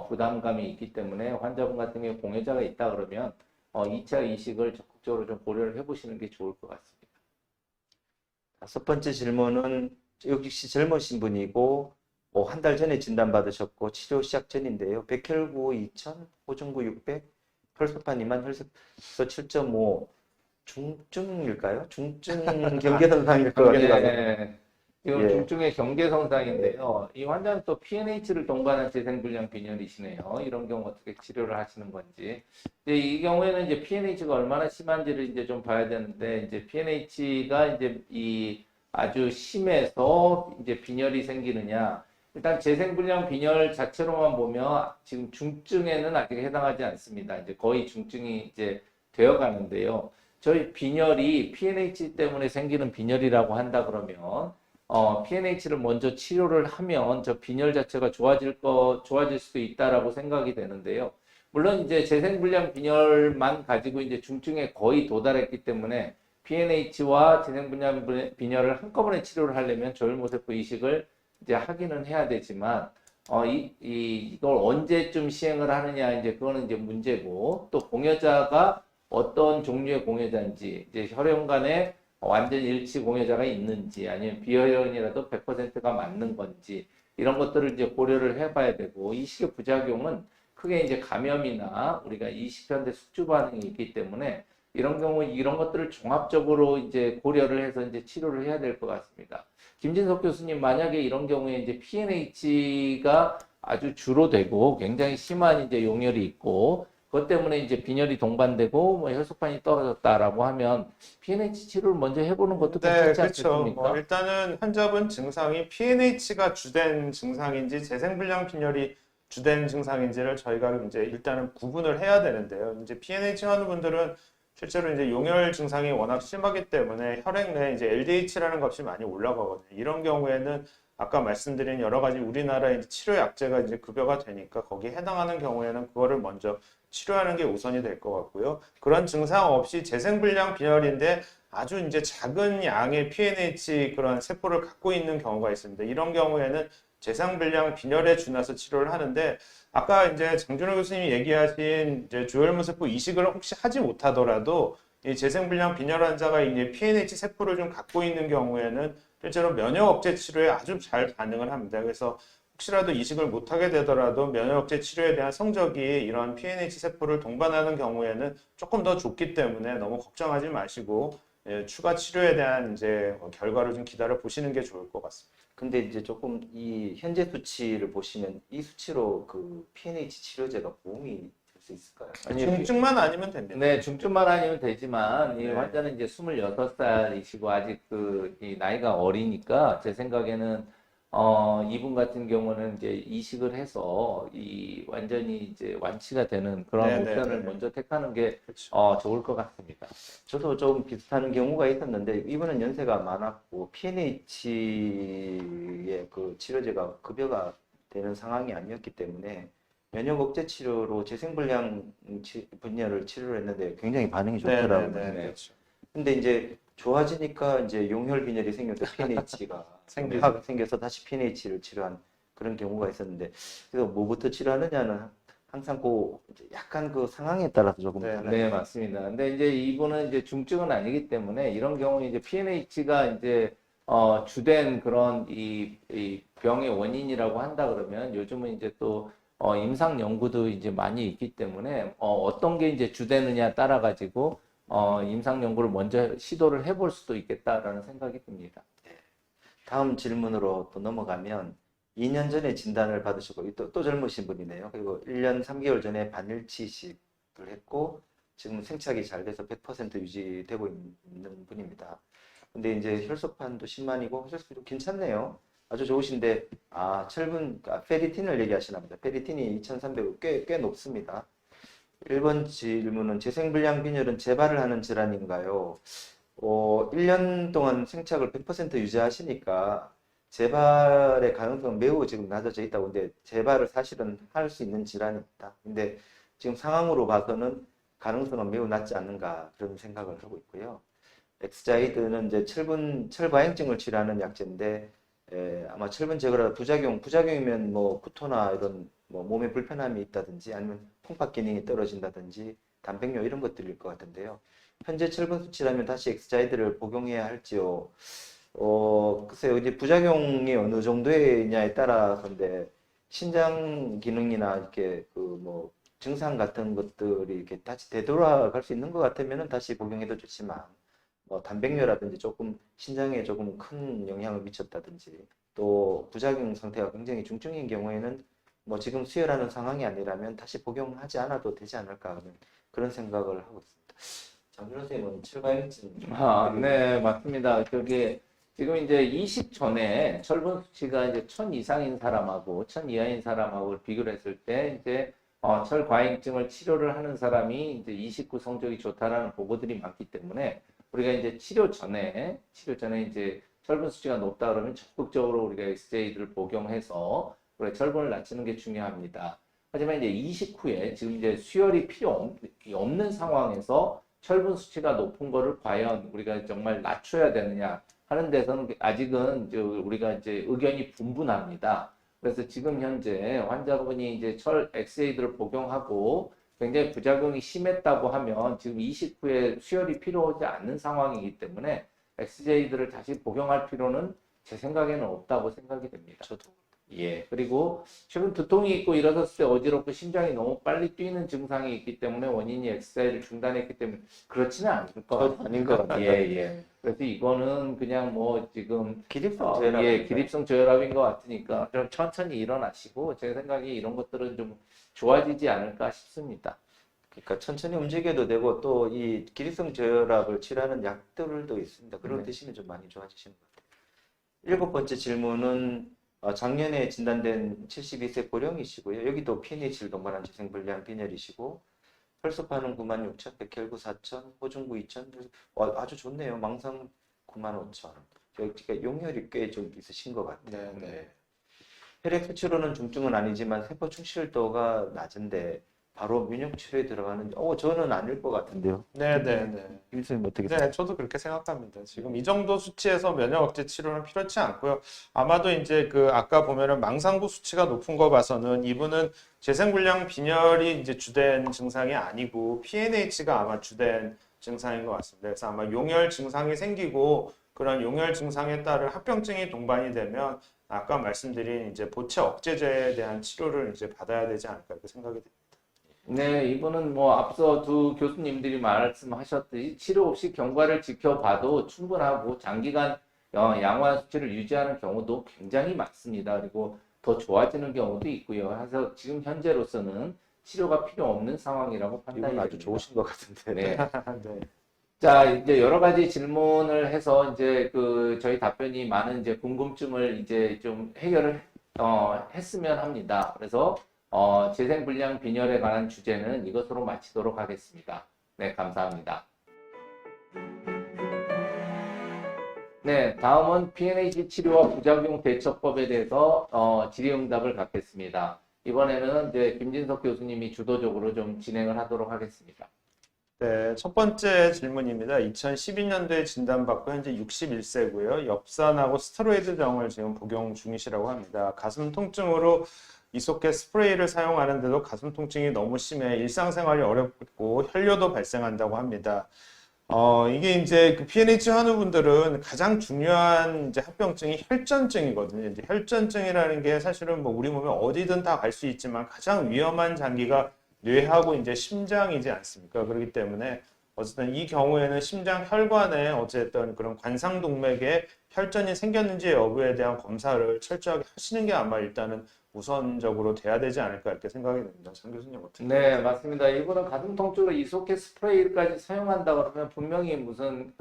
부담감이 있기 때문에 환자분 같은 경우에 공여자가 있다 그러면 2차 이식을 적극적으로 좀 고려를 해보시는 게 좋을 것 같습니다. 다섯 번째 질문은 역시 젊으신 분이고 한 달 전에 진단받으셨고 치료 시작 전인데요. 백혈구 2000, 호중구 600, 혈소판 2만, 혈소 7.5 중증일까요? 중증 경계선상일 것 같아요. 네. 이건 예. 중증의 경계선상인데요. 이 환자는 또 PNH를 동반한 재생불량 빈혈이시네요. 이런 경우 어떻게 치료를 하시는 건지. 이제 이 경우에는 이제 PNH가 얼마나 심한지를 이제 좀 봐야 되는데, 이제 PNH가 이제 이 아주 심해서 이제 빈혈이 생기느냐. 일단 재생불량 빈혈 자체로만 보면 지금 중증에는 아직 해당하지 않습니다. 이제 거의 중증이 이제 되어 가는데요. 저희 빈혈이 PNH 때문에 생기는 빈혈이라고 한다 그러면 PNH를 먼저 치료를 하면 저 빈혈 자체가 좋아질 수도 있다라고 생각이 되는데요. 물론 이제 재생불량 빈혈만 가지고 이제 중증에 거의 도달했기 때문에 PNH와 재생불량 빈혈을 한꺼번에 치료를 하려면 조혈모세포 이식을 이제 하기는 해야 되지만 이걸 언제쯤 시행을 하느냐 이제 그거는 이제 문제고 또 공여자가 어떤 종류의 공여자인지 이제 혈연간에 완전 일치 공여자가 있는지 아니면 비혈연이라도 100%가 맞는 건지 이런 것들을 이제 고려를 해봐야 되고 이 식의 부작용은 크게 이제 감염이나 우리가 이식현대 숙주 반응이 있기 때문에 이런 경우 이런 것들을 종합적으로 이제 고려를 해서 이제 치료를 해야 될 것 같습니다. 김진석 교수님 만약에 이런 경우에 이제 PNH가 아주 주로 되고 굉장히 심한 이제 용혈이 있고 그것 때문에 이제 빈혈이 동반되고 뭐 혈소판이 떨어졌다라고 하면 PNH 치료를 먼저 해보는 것도 네, 괜찮지 그렇죠. 않겠습니까? 일단은 환자분 증상이 PNH가 주된 증상인지 재생불량 빈혈이 주된 증상인지를 저희가 이제 일단은 구분을 해야 되는데요. 이제 PNH 하는 분들은 실제로 이제 용혈 증상이 워낙 심하기 때문에 혈액 내에 이제 LDH라는 값이 많이 올라가거든요. 이런 경우에는 아까 말씀드린 여러 가지 우리나라 이제 치료 약제가 이제 급여가 되니까 거기에 해당하는 경우에는 그거를 먼저 치료하는 게 우선이 될 것 같고요. 그런 증상 없이 재생불량 빈혈인데 아주 이제 작은 양의 PNH 그런 세포를 갖고 있는 경우가 있습니다. 이런 경우에는 재생불량 빈혈에 준해서 치료를 하는데 아까 이제 장준호 교수님이 얘기하신 이제 조혈모세포 이식을 혹시 하지 못하더라도 이 재생불량 빈혈 환자가 이제 PNH 세포를 좀 갖고 있는 경우에는 실제로 면역 억제 치료에 아주 잘 반응을 합니다. 그래서 혹시라도 이식을 못하게 되더라도 면역 억제 치료에 대한 성적이 이런 PNH 세포를 동반하는 경우에는 조금 더 좋기 때문에 너무 걱정하지 마시고 추가 치료에 대한 이제 결과를 좀 기다려 보시는 게 좋을 것 같습니다. 근데 이제 조금 이 현재 수치를 보시면 이 수치로 그 PNH 치료제가 도움이 될 수 있을까요? 아니, 중증만 아니면 됩니다. 네, 중증만 아니면 되지만 이 네. 환자는 이제 26살이시고 아직 이 나이가 어리니까 제 생각에는 이분 같은 경우는 이제 이식을 해서 완전히 이제 완치가 되는 그런 네, 네, 옵션을 네. 먼저 택하는 게 그렇죠. 좋을 것 같습니다. 저도 좀 비슷한 경우가 있었는데 이분은 연세가 많았고 PNH의 그 치료제가 급여가 되는 상황이 아니었기 때문에 면역 억제 치료로 재생불량 분열을 치료를 했는데 굉장히 반응이 좋더라고요. 네, 그렇죠. 근데 이제 좋아지니까 이제 용혈 빈혈이 생겨서 PNH가 생겨서 다시 PNH를 치료한 그런 경우가 있었는데 그래서 뭐부터 치료하느냐는 항상 그 약간 그 상황에 따라서 조금 네, 달라요. 네, 맞습니다. 근데 이제 이분은 이제 중증은 아니기 때문에 이런 경우에 이제 PNH가 이제 주된 그런 이 병의 원인이라고 한다 그러면 요즘은 이제 또 임상 연구도 이제 많이 있기 때문에 어떤 게 이제 주되느냐 따라 가지고 임상 연구를 먼저 시도를 해볼 수도 있겠다라는 생각이 듭니다. 다음 질문으로 또 넘어가면 2년 전에 진단을 받으시고 또 젊으신 분이네요. 그리고 1년 3개월 전에 반일치 이식을 했고 지금 생착이 잘 돼서 100% 유지되고 있는 분입니다. 근데 이제 혈소판도 10만이고 혈소도 괜찮네요. 아주 좋으신데 철분, 페리틴을 얘기하시나 보다. 페리틴이 2300을 꽤 높습니다. 1번 질문은 재생불량 빈혈은 재발을 하는 질환인가요? 1년 동안 생착을 100% 유지하시니까 재발의 가능성은 매우 지금 낮아져 있다고. 근데 재발을 사실은 할 수 있는 질환이 있다. 근데 지금 상황으로 봐서는 가능성은 매우 낮지 않는가 그런 생각을 하고 있고요. 엑스자이드는 이제 철과행증을 치료하는 약제인데 아마 철분 제거라 부작용이면 뭐 구토나 이런 뭐 몸에 불편함이 있다든지 아니면 콩팥 기능이 떨어진다든지 단백뇨 이런 것들일 것 같은데요. 현재 철분 수치라면 다시 엑스자이드를 복용해야 할지요? 글쎄요. 이제 부작용이 어느 정도이냐에 따라서인데 신장 기능이나 이렇게 그 뭐 증상 같은 것들이 이렇게 다시 되돌아갈 수 있는 것 같으면은 다시 복용해도 좋지만 뭐 단백뇨라든지 조금 신장에 조금 큰 영향을 미쳤다든지 또 부작용 상태가 굉장히 중증인 경우에는 뭐 지금 수혈하는 상황이 아니라면 다시 복용하지 않아도 되지 않을까 하는 그런 생각을 하고 있습니다. 장준호 선생님은 철가행증 네, 맞습니다. 지금 이제 이식 전에 철분 수치가 이제 1000 이상인 사람하고 1000 이하인 사람하고 비교를 했을 때 이제 철과잉증을 치료를 하는 사람이 이제 이식 후 성적이 좋다라는 보고들이 많기 때문에 우리가 이제 치료 전에 이제 철분 수치가 높다 그러면 적극적으로 우리가 SJ들을 복용해서 우리 철분을 낮추는 게 중요합니다. 하지만 이제 이식 후에 지금 이제 수혈이 필요 없는 상황에서 철분 수치가 높은 거를 과연 우리가 정말 낮춰야 되느냐 하는 데서는 아직은 우리가 이제 의견이 분분합니다. 그래서 지금 현재 환자분이 이제 철 엑스에이드를 복용하고 굉장히 부작용이 심했다고 하면 지금 이식 후에 수혈이 필요하지 않는 상황이기 때문에 엑스제이드를 다시 복용할 필요는 제 생각에는 없다고 생각이 됩니다. 저도 예. 그리고 최근 두통이 있고 일어섰을 때 어지럽고 심장이 너무 빨리 뛰는 증상이 있기 때문에 원인이 엑스자이를 중단했기 때문에 그렇지는 않을 것 같아요. 아닌 것 같아요. 예, 예. 그래서 이거는 그냥 뭐 지금 기립성 저혈압 예, 기립성 저혈압인 것 같으니까 좀 천천히 일어나시고 제 생각에 이런 것들은 좀 좋아지지 않을까 싶습니다. 그러니까 천천히 움직여도 되고 또 이 기립성 저혈압을 치료하는 약들도 있습니다. 그런 거 네. 드시면 좀 많이 좋아지시는 것 같아요. 7번째 질문은 작년에 진단된 72세 고령이시고요. 여기도 PNH를 동반한 재생불량 빈혈이시고 혈소판은 96,000, 백혈구 4,000, 호중구 2,000. 아주 좋네요. 망상 95,000. 그러니까 용혈이 꽤 좀 있으신 것 같아요. 네. 혈액 수치로는 중증은 아니지만 세포 충실도가 낮은데 바로 면역 치료에 들어가는 저는 아닐 것 같은데요. 네. 김 선생님 어떻게 네, 저도 그렇게 생각합니다. 지금 이 정도 수치에서 면역 억제 치료는 필요치 않고요. 아마도 이제 그 아까 보면은 망상구 수치가 높은 거 봐서는 이분은 재생불량 빈혈이 이제 주된 증상이 아니고 PNH가 아마 주된 증상인 것 같습니다. 그래서 아마 용혈 증상이 생기고 그런 용혈 증상에 따른 합병증이 동반이 되면 아까 말씀드린 이제 보채 억제제에 대한 치료를 이제 받아야 되지 않을까 이렇게 생각이 됩니다. 네, 이분은 뭐 앞서 두 교수님들이 말씀하셨듯이 치료 없이 경과를 지켜봐도 충분하고 장기간 양호한 수치를 유지하는 경우도 굉장히 많습니다. 그리고 더 좋아지는 경우도 있고요. 그래서 지금 현재로서는 치료가 필요 없는 상황이라고 판단이 이분 아주 됩니다. 좋으신 것 같은데. 네. 네. 자, 이제 여러 가지 질문을 해서 이제 저희 답변이 많은 이제 궁금증을 이제 좀 해결을 했으면 합니다. 그래서 재생불량 빈혈에 관한 주제는 이것으로 마치도록 하겠습니다. 네, 감사합니다. 네, 다음은 PNH 치료와 부작용 대처법에 대해서 질의응답을 갖겠습니다. 이번에는 이제 김진석 교수님이 주도적으로 좀 진행을 하도록 하겠습니다. 네, 첫 번째 질문입니다. 2012년도에 진단받고 현재 61세고요. 엽산하고 스테로이드정을 지금 복용 중이시라고 합니다. 가슴 통증으로 이소켓 스프레이를 사용하는데도 가슴 통증이 너무 심해 일상생활이 어렵고 혈뇨도 발생한다고 합니다. 이게 이제 그 PNH 환우분들은 가장 중요한 이제 합병증이 혈전증이거든요. 이제 혈전증이라는 게 사실은 뭐 우리 몸에 어디든 다 갈 수 있지만 가장 위험한 장기가 뇌하고 이제 심장이지 않습니까? 그렇기 때문에 어쨌든 이 경우에는 심장 혈관에 어쨌든 그런 관상동맥에 혈전이 생겼는지 여부에 대한 검사를 철저하게 하시는 게 아마 일단은 우선적으로 돼야 되지 않을까 이렇게 생각이 됩니다. 장 교수님 어떻게? 네, 맞습니다. 이거는 가슴 통증으로 이소켓 스프레이까지 사용한다 그러면 분명히 무슨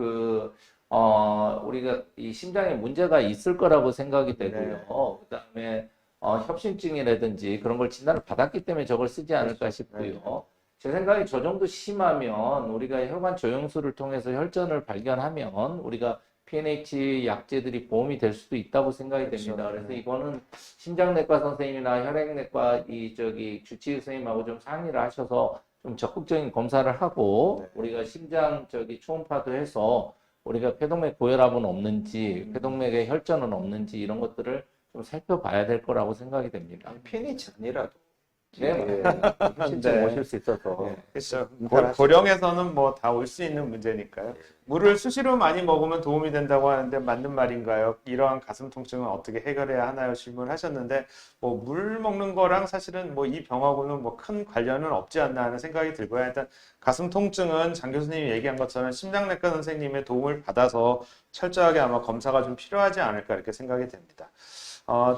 우리가 이 심장에 문제가 있을 거라고 생각이 되고요. 그다음에 협심증이라든지 그런 걸 진단을 받았기 때문에 저걸 쓰지 않을까 싶고요. 제 생각에 저 정도 심하면 우리가 혈관 조영술을 통해서 혈전을 발견하면 우리가 PNH 약제들이 보험이 될 수도 있다고 생각이 됩니다. 그래서 이거는 심장내과 선생님이나 혈액내과 주치의 선생님하고 좀 상의를 하셔서 좀 적극적인 검사를 하고 우리가 심장 초음파도 해서 우리가 폐동맥 고혈압은 없는지, 폐동맥에 혈전은 없는지 이런 것들을 좀 살펴봐야 될 거라고 생각이 됩니다. PNH 아니라도 네. 실제 네. 오실 수 있어서 네. 그렇죠. 인사를 고령에서는 뭐 다 올 수 있는 문제니까요. 물을 수시로 많이 먹으면 도움이 된다고 하는데 맞는 말인가요? 이러한 가슴 통증은 어떻게 해결해야 하나요? 질문하셨는데 뭐 물 먹는 거랑 사실은 뭐 이 병하고는 뭐 큰 관련은 없지 않나 하는 생각이 들고요. 일단 가슴 통증은 장 교수님이 얘기한 것처럼 심장내과 선생님의 도움을 받아서 철저하게 아마 검사가 좀 필요하지 않을까 이렇게 생각이 됩니다.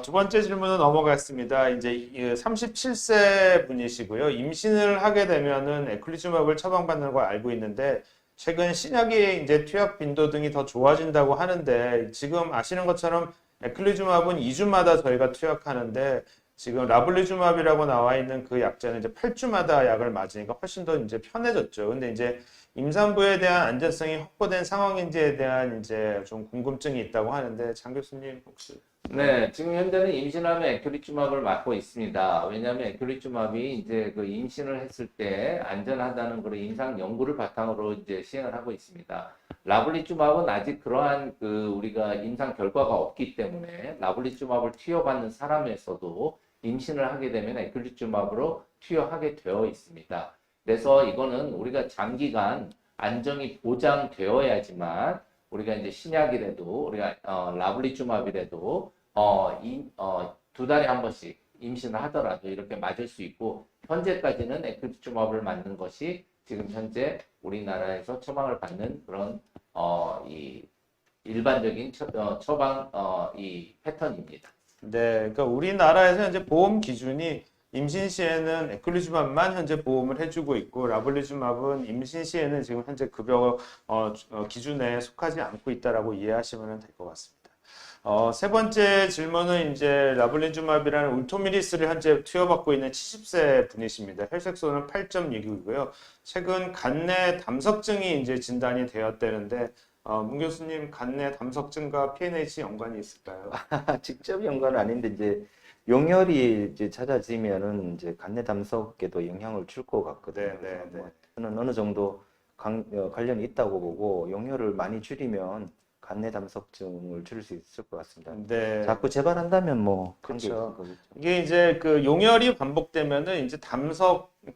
두 번째 질문은 넘어갔습니다. 이제 37세 분이시고요. 임신을 하게 되면은 에클리즈막을 처방받는 걸 알고 있는데 최근 신약의 이제 투약 빈도 등이 더 좋아진다고 하는데 지금 아시는 것처럼 에클리즈막은 2주마다 저희가 투약하는데 지금 라블리주맙이라고 나와 있는 그 약자는 이제 8주마다 약을 맞으니까 훨씬 더 이제 편해졌죠. 근데 이제 임산부에 대한 안전성이 확보된 상황인지에 대한 이제 좀 궁금증이 있다고 하는데 장 교수님 혹시 네, 지금 현재는 임신하면 에큐리쭈맙을 맞고 있습니다. 왜냐하면 에큐리쭈맙이 이제 그 임신을 했을 때 안전하다는 그런 임상 연구를 바탕으로 이제 시행을 하고 있습니다. 라블리쭈맙은 아직 그러한 그 우리가 임상 결과가 없기 때문에 라블리쭈맙을 투여받는 사람에서도 임신을 하게 되면 에큐리쭈맙으로 투여하게 되어 있습니다. 그래서 이거는 우리가 장기간 안정이 보장되어야지만 우리가 이제 신약이라도 우리가 라블리쭈맙이라도 2달에 한 번씩 임신을 하더라도 이렇게 맞을 수 있고 현재까지는 에클리쭈맙을 맞는 것이 지금 현재 우리나라에서 처방을 받는 그런 이 일반적인 처방 이 패턴입니다. 네, 그러니까 우리나라에서 현재 보험 기준이 임신 시에는 에클리주맙만 현재 보험을 해주고 있고 라블리주맙은 임신 시에는 지금 현재 급여 기준에 속하지 않고 있다라고 이해하시면 될 것 같습니다. 세 번째 질문은 이제 라블리주맙이라는 울토미리스를 현재 투여받고 있는 70세 분이십니다. 혈색소는 8.6이고요. 최근 간내 담석증이 이제 진단이 되었다는데 문 교수님 간내 담석증과 PNH 연관이 있을까요? 직접 연관은 아닌데 이제 용혈이 이제 찾아지면은 이제 간내 담석에도 영향을 줄 것 같거든요. 네, 네, 네. 저는 어느 정도 관련이 있다고 보고 용혈을 많이 줄이면 간내 담석증을 줄일 수 있을 것 같습니다. 네. 자꾸 재발한다면 뭐 관계 그쵸. 있을 거겠죠. 이게 이제 그 용혈이 반복되면은 이제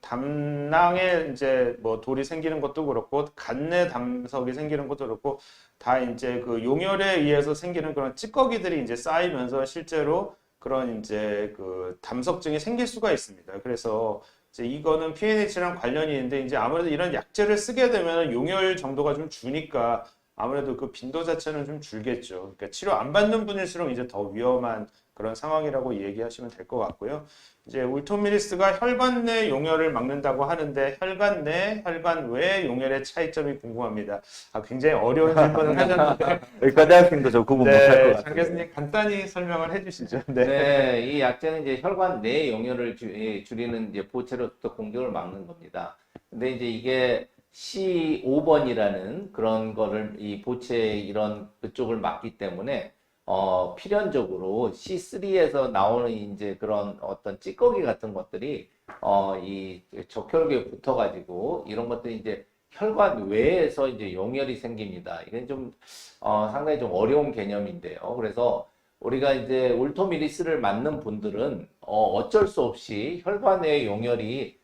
담낭에 이제 뭐 돌이 생기는 것도 그렇고 간내 담석이 생기는 것도 그렇고 다 이제 그 용혈에 의해서 생기는 그런 찌꺼기들이 이제 쌓이면서 실제로 그런 이제 그 담석증이 생길 수가 있습니다. 그래서 이제 이거는 PNH랑 관련이 있는데 이제 아무래도 이런 약제를 쓰게 되면 용혈 정도가 좀 주니까 아무래도 그 빈도 자체는 좀 줄겠죠. 그러니까 치료 안 받는 분일수록 이제 더 위험한 그런 상황이라고 얘기하시면 될 것 같고요. 이제 울토미리스가 혈관 내 용혈을 막는다고 하는데 혈관 내, 혈관 외 용혈의 차이점이 궁금합니다. 굉장히 어려운 질문을 하셨는데 의과대학생도 저 구분 못할 것 네, 장 같아요. 교수님 간단히 설명을 해주시죠. 네. 네, 이 약제는 이제 혈관 내 용혈을 줄이는 이제 보체로부터 공격을 막는 겁니다. 근데 이제 이게 C5번이라는 그런 거를 이 보체의 이런 그쪽을 막기 때문에 필연적으로 C3에서 나오는 이제 그런 어떤 찌꺼기 같은 것들이 이 적혈구에 붙어가지고 이런 것들이 이제 혈관 외에서 이제 용혈이 생깁니다. 이건 좀 상당히 좀 어려운 개념인데요. 그래서 우리가 이제 울토미리스를 맞는 분들은 어쩔 수 없이 혈관 내 용혈이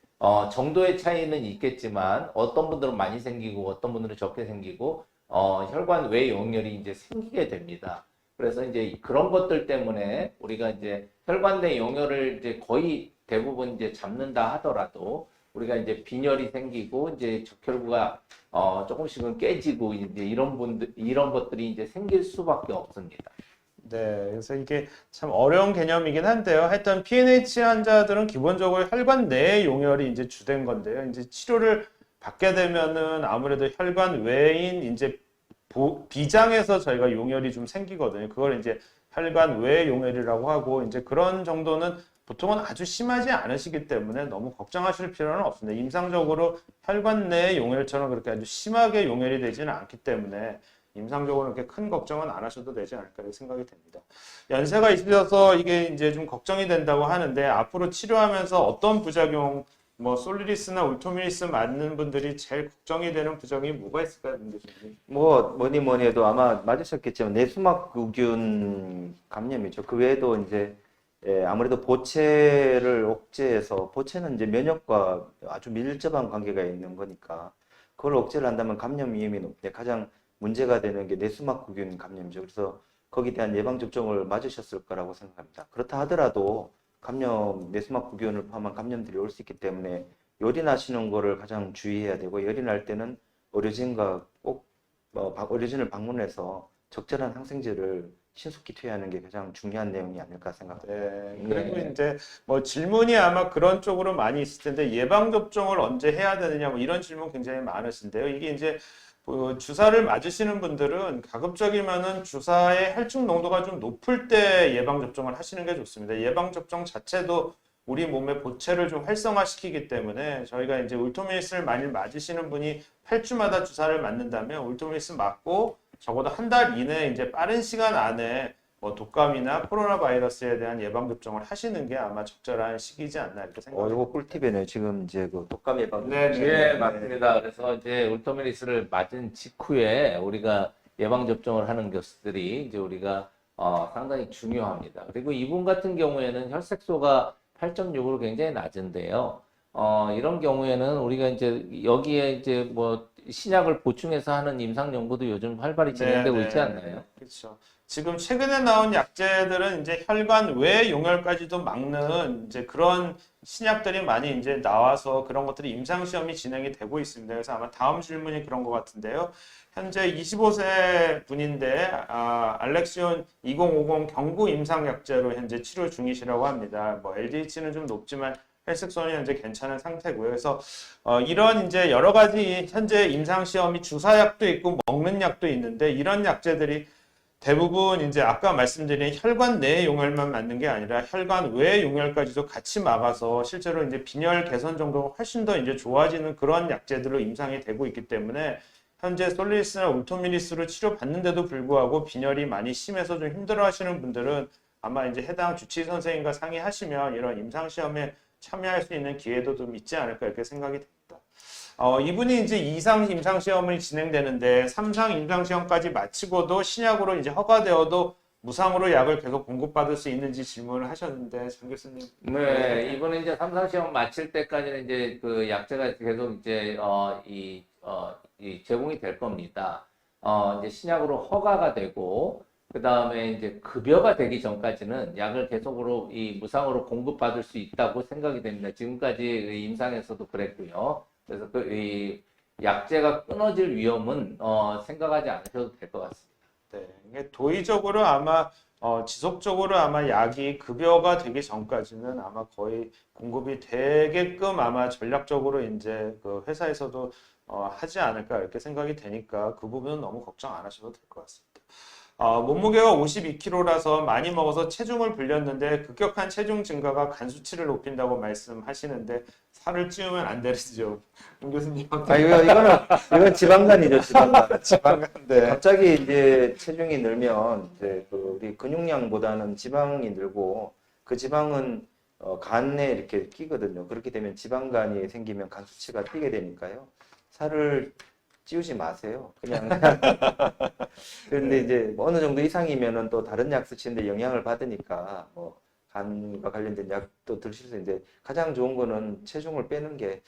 정도의 차이는 있겠지만 어떤 분들은 많이 생기고 어떤 분들은 적게 생기고 혈관 외 용혈이 이제 생기게 됩니다. 그래서 이제 그런 것들 때문에 우리가 이제 혈관 내 용혈을 이제 거의 대부분 이제 잡는다 하더라도 우리가 이제 빈혈이 생기고 이제 적혈구가 조금씩은 깨지고 이제 이런 것들이 이제 생길 수밖에 없습니다. 네, 그래서 이게 참 어려운 개념이긴 한데요. 하여튼 PNH 환자들은 기본적으로 혈관 내의 용혈이 이제 주된 건데요. 이제 치료를 받게 되면은 아무래도 혈관 외인 이제 비장에서 저희가 용혈이 좀 생기거든요. 그걸 이제 혈관 외 용혈이라고 하고 이제 그런 정도는 보통은 아주 심하지 않으시기 때문에 너무 걱정하실 필요는 없습니다. 임상적으로 혈관 내 용혈처럼 그렇게 아주 심하게 용혈이 되지는 않기 때문에 임상적으로 그렇게 큰 걱정은 안 하셔도 되지 않을까 생각이 됩니다. 연세가 있으셔서 이게 이제 좀 걱정이 된다고 하는데 앞으로 치료하면서 어떤 부작용, 뭐 솔리리스나 울토미리스 맞는 분들이 제일 걱정이 되는 부작용이 뭐가 있을까요, 문 교수님? 뭐니 해도 아마 맞으셨겠지만 내수막구균 감염이죠. 그 외에도 이제 예, 아무래도 보채를 억제해서 보채는 이제 면역과 아주 밀접한 관계가 있는 거니까 그걸 억제를 한다면 감염 위험이 높대 가장 문제가 되는 게 뇌수막구균 감염이죠. 그래서 거기에 대한 예방 접종을 맞으셨을 거라고 생각합니다. 그렇다 하더라도 감염 뇌수막구균을 포함한 감염들이 올 수 있기 때문에 열이 나시는 거를 가장 주의해야 되고 열이 날 때는 의료진과 꼭 의료진을 방문해서 적절한 항생제를 신속히 투여하는 게 가장 중요한 내용이 아닐까 생각합니다. 네. 그리고 네. 이제 뭐 질문이 아마 그런 쪽으로 많이 있을 텐데 예방 접종을 언제 해야 되느냐 뭐 이런 질문 굉장히 많으신데요. 이게 이제 주사를 맞으시는 분들은 가급적이면은 주사의 혈중 농도가 좀 높을 때 예방 접종을 하시는 게 좋습니다. 예방 접종 자체도 우리 몸의 보채를 좀 활성화시키기 때문에 저희가 이제 울토미리스를 많이 맞으시는 분이 8주마다 주사를 맞는다면 울토미리스 맞고 적어도 한 달 이내에 이제 빠른 시간 안에 뭐 독감이나 코로나 바이러스에 대한 예방 접종을 하시는 게 아마 적절한 시기지 않나 이렇게 생각합니다. 이거 꿀팁이네요. 지금 이제 그 독감 예방. 네, 네. 예, 맞습니다. 그래서 이제 울토미리스를 맞은 직후에 우리가 예방 접종을 하는 것들이 이제 우리가 상당히 중요합니다. 그리고 이분 같은 경우에는 혈색소가 8.6으로 굉장히 낮은데요. 이런 경우에는 우리가 이제 여기에 이제 뭐 신약을 보충해서 하는 임상 연구도 요즘 활발히 진행되고 네, 있지 네. 않나요? 그렇죠. 지금 최근에 나온 약제들은 이제 혈관 외 용혈까지도 막는 이제 그런 신약들이 많이 이제 나와서 그런 것들이 임상 시험이 진행이 되고 있습니다. 그래서 아마 다음 질문이 그런 것 같은데요. 현재 25세 분인데 알렉시온 2050 경구 임상 약제로 현재 치료 중이시라고 합니다. 뭐 LDH는 좀 높지만 혈색소는 현재 괜찮은 상태고요. 그래서 이런 이제 여러 가지 현재 임상 시험이 주사약도 있고 먹는 약도 있는데 이런 약제들이 대부분 이제 아까 말씀드린 혈관 내 용혈만 맞는 게 아니라 혈관 외 용혈까지도 같이 막아서 실제로 이제 빈혈 개선 정도가 훨씬 더 이제 좋아지는 그런 약제들로 임상이 되고 있기 때문에 현재 솔리리스나 울토미리스로 치료받는데도 불구하고 빈혈이 많이 심해서 좀 힘들어하시는 분들은 아마 이제 해당 주치의 선생님과 상의하시면 이런 임상 시험에 참여할 수 있는 기회도 좀 있지 않을까 이렇게 생각이 됩니다. 이분이 이제 2상 임상시험이 진행되는데 3상 임상시험까지 마치고도 신약으로 이제 허가되어도 무상으로 약을 계속 공급받을 수 있는지 질문을 하셨는데, 장 교수님. 네, 이번에 이제 3상 시험 마칠 때까지는 이제 그 약제가 계속 이제 이 제공이 될 겁니다. 이제 신약으로 허가가 되고 그 다음에 이제 급여가 되기 전까지는 약을 계속으로 이 무상으로 공급받을 수 있다고 생각이 됩니다. 지금까지 임상에서도 그랬고요. 그래서 그 이 약제가 끊어질 위험은 생각하지 않으셔도 될 것 같습니다. 네, 이게 도의적으로 아마 지속적으로 아마 약이 급여가 되기 전까지는 아마 거의 공급이 되게끔 아마 전략적으로 이제 그 회사에서도 하지 않을까 이렇게 생각이 되니까 그 부분은 너무 걱정 안 하셔도 될 것 같습니다. 몸무게가 52kg라서 많이 먹어서 체중을 불렸는데 급격한 체중 증가가 간 수치를 높인다고 말씀하시는데 살을 찌우면 안 되죠. 문 교수님 이건 지방간이죠, 지방간. 지방간. 네. 갑자기 이제 체중이 늘면 이제 그 우리 근육량보다는 지방이 늘고 그 지방은 간에 이렇게 끼거든요. 그렇게 되면 지방간이 생기면 간 수치가 뛰게 되니까요. 살을 찌우지 마세요. 그냥. 그런데 이제 뭐 어느 정도 이상이면은 또 다른 약 쓰시는데 영향을 받으니까 뭐 간과 관련된 약도 드실 수 있는데 가장 좋은 거는 체중을 빼는 게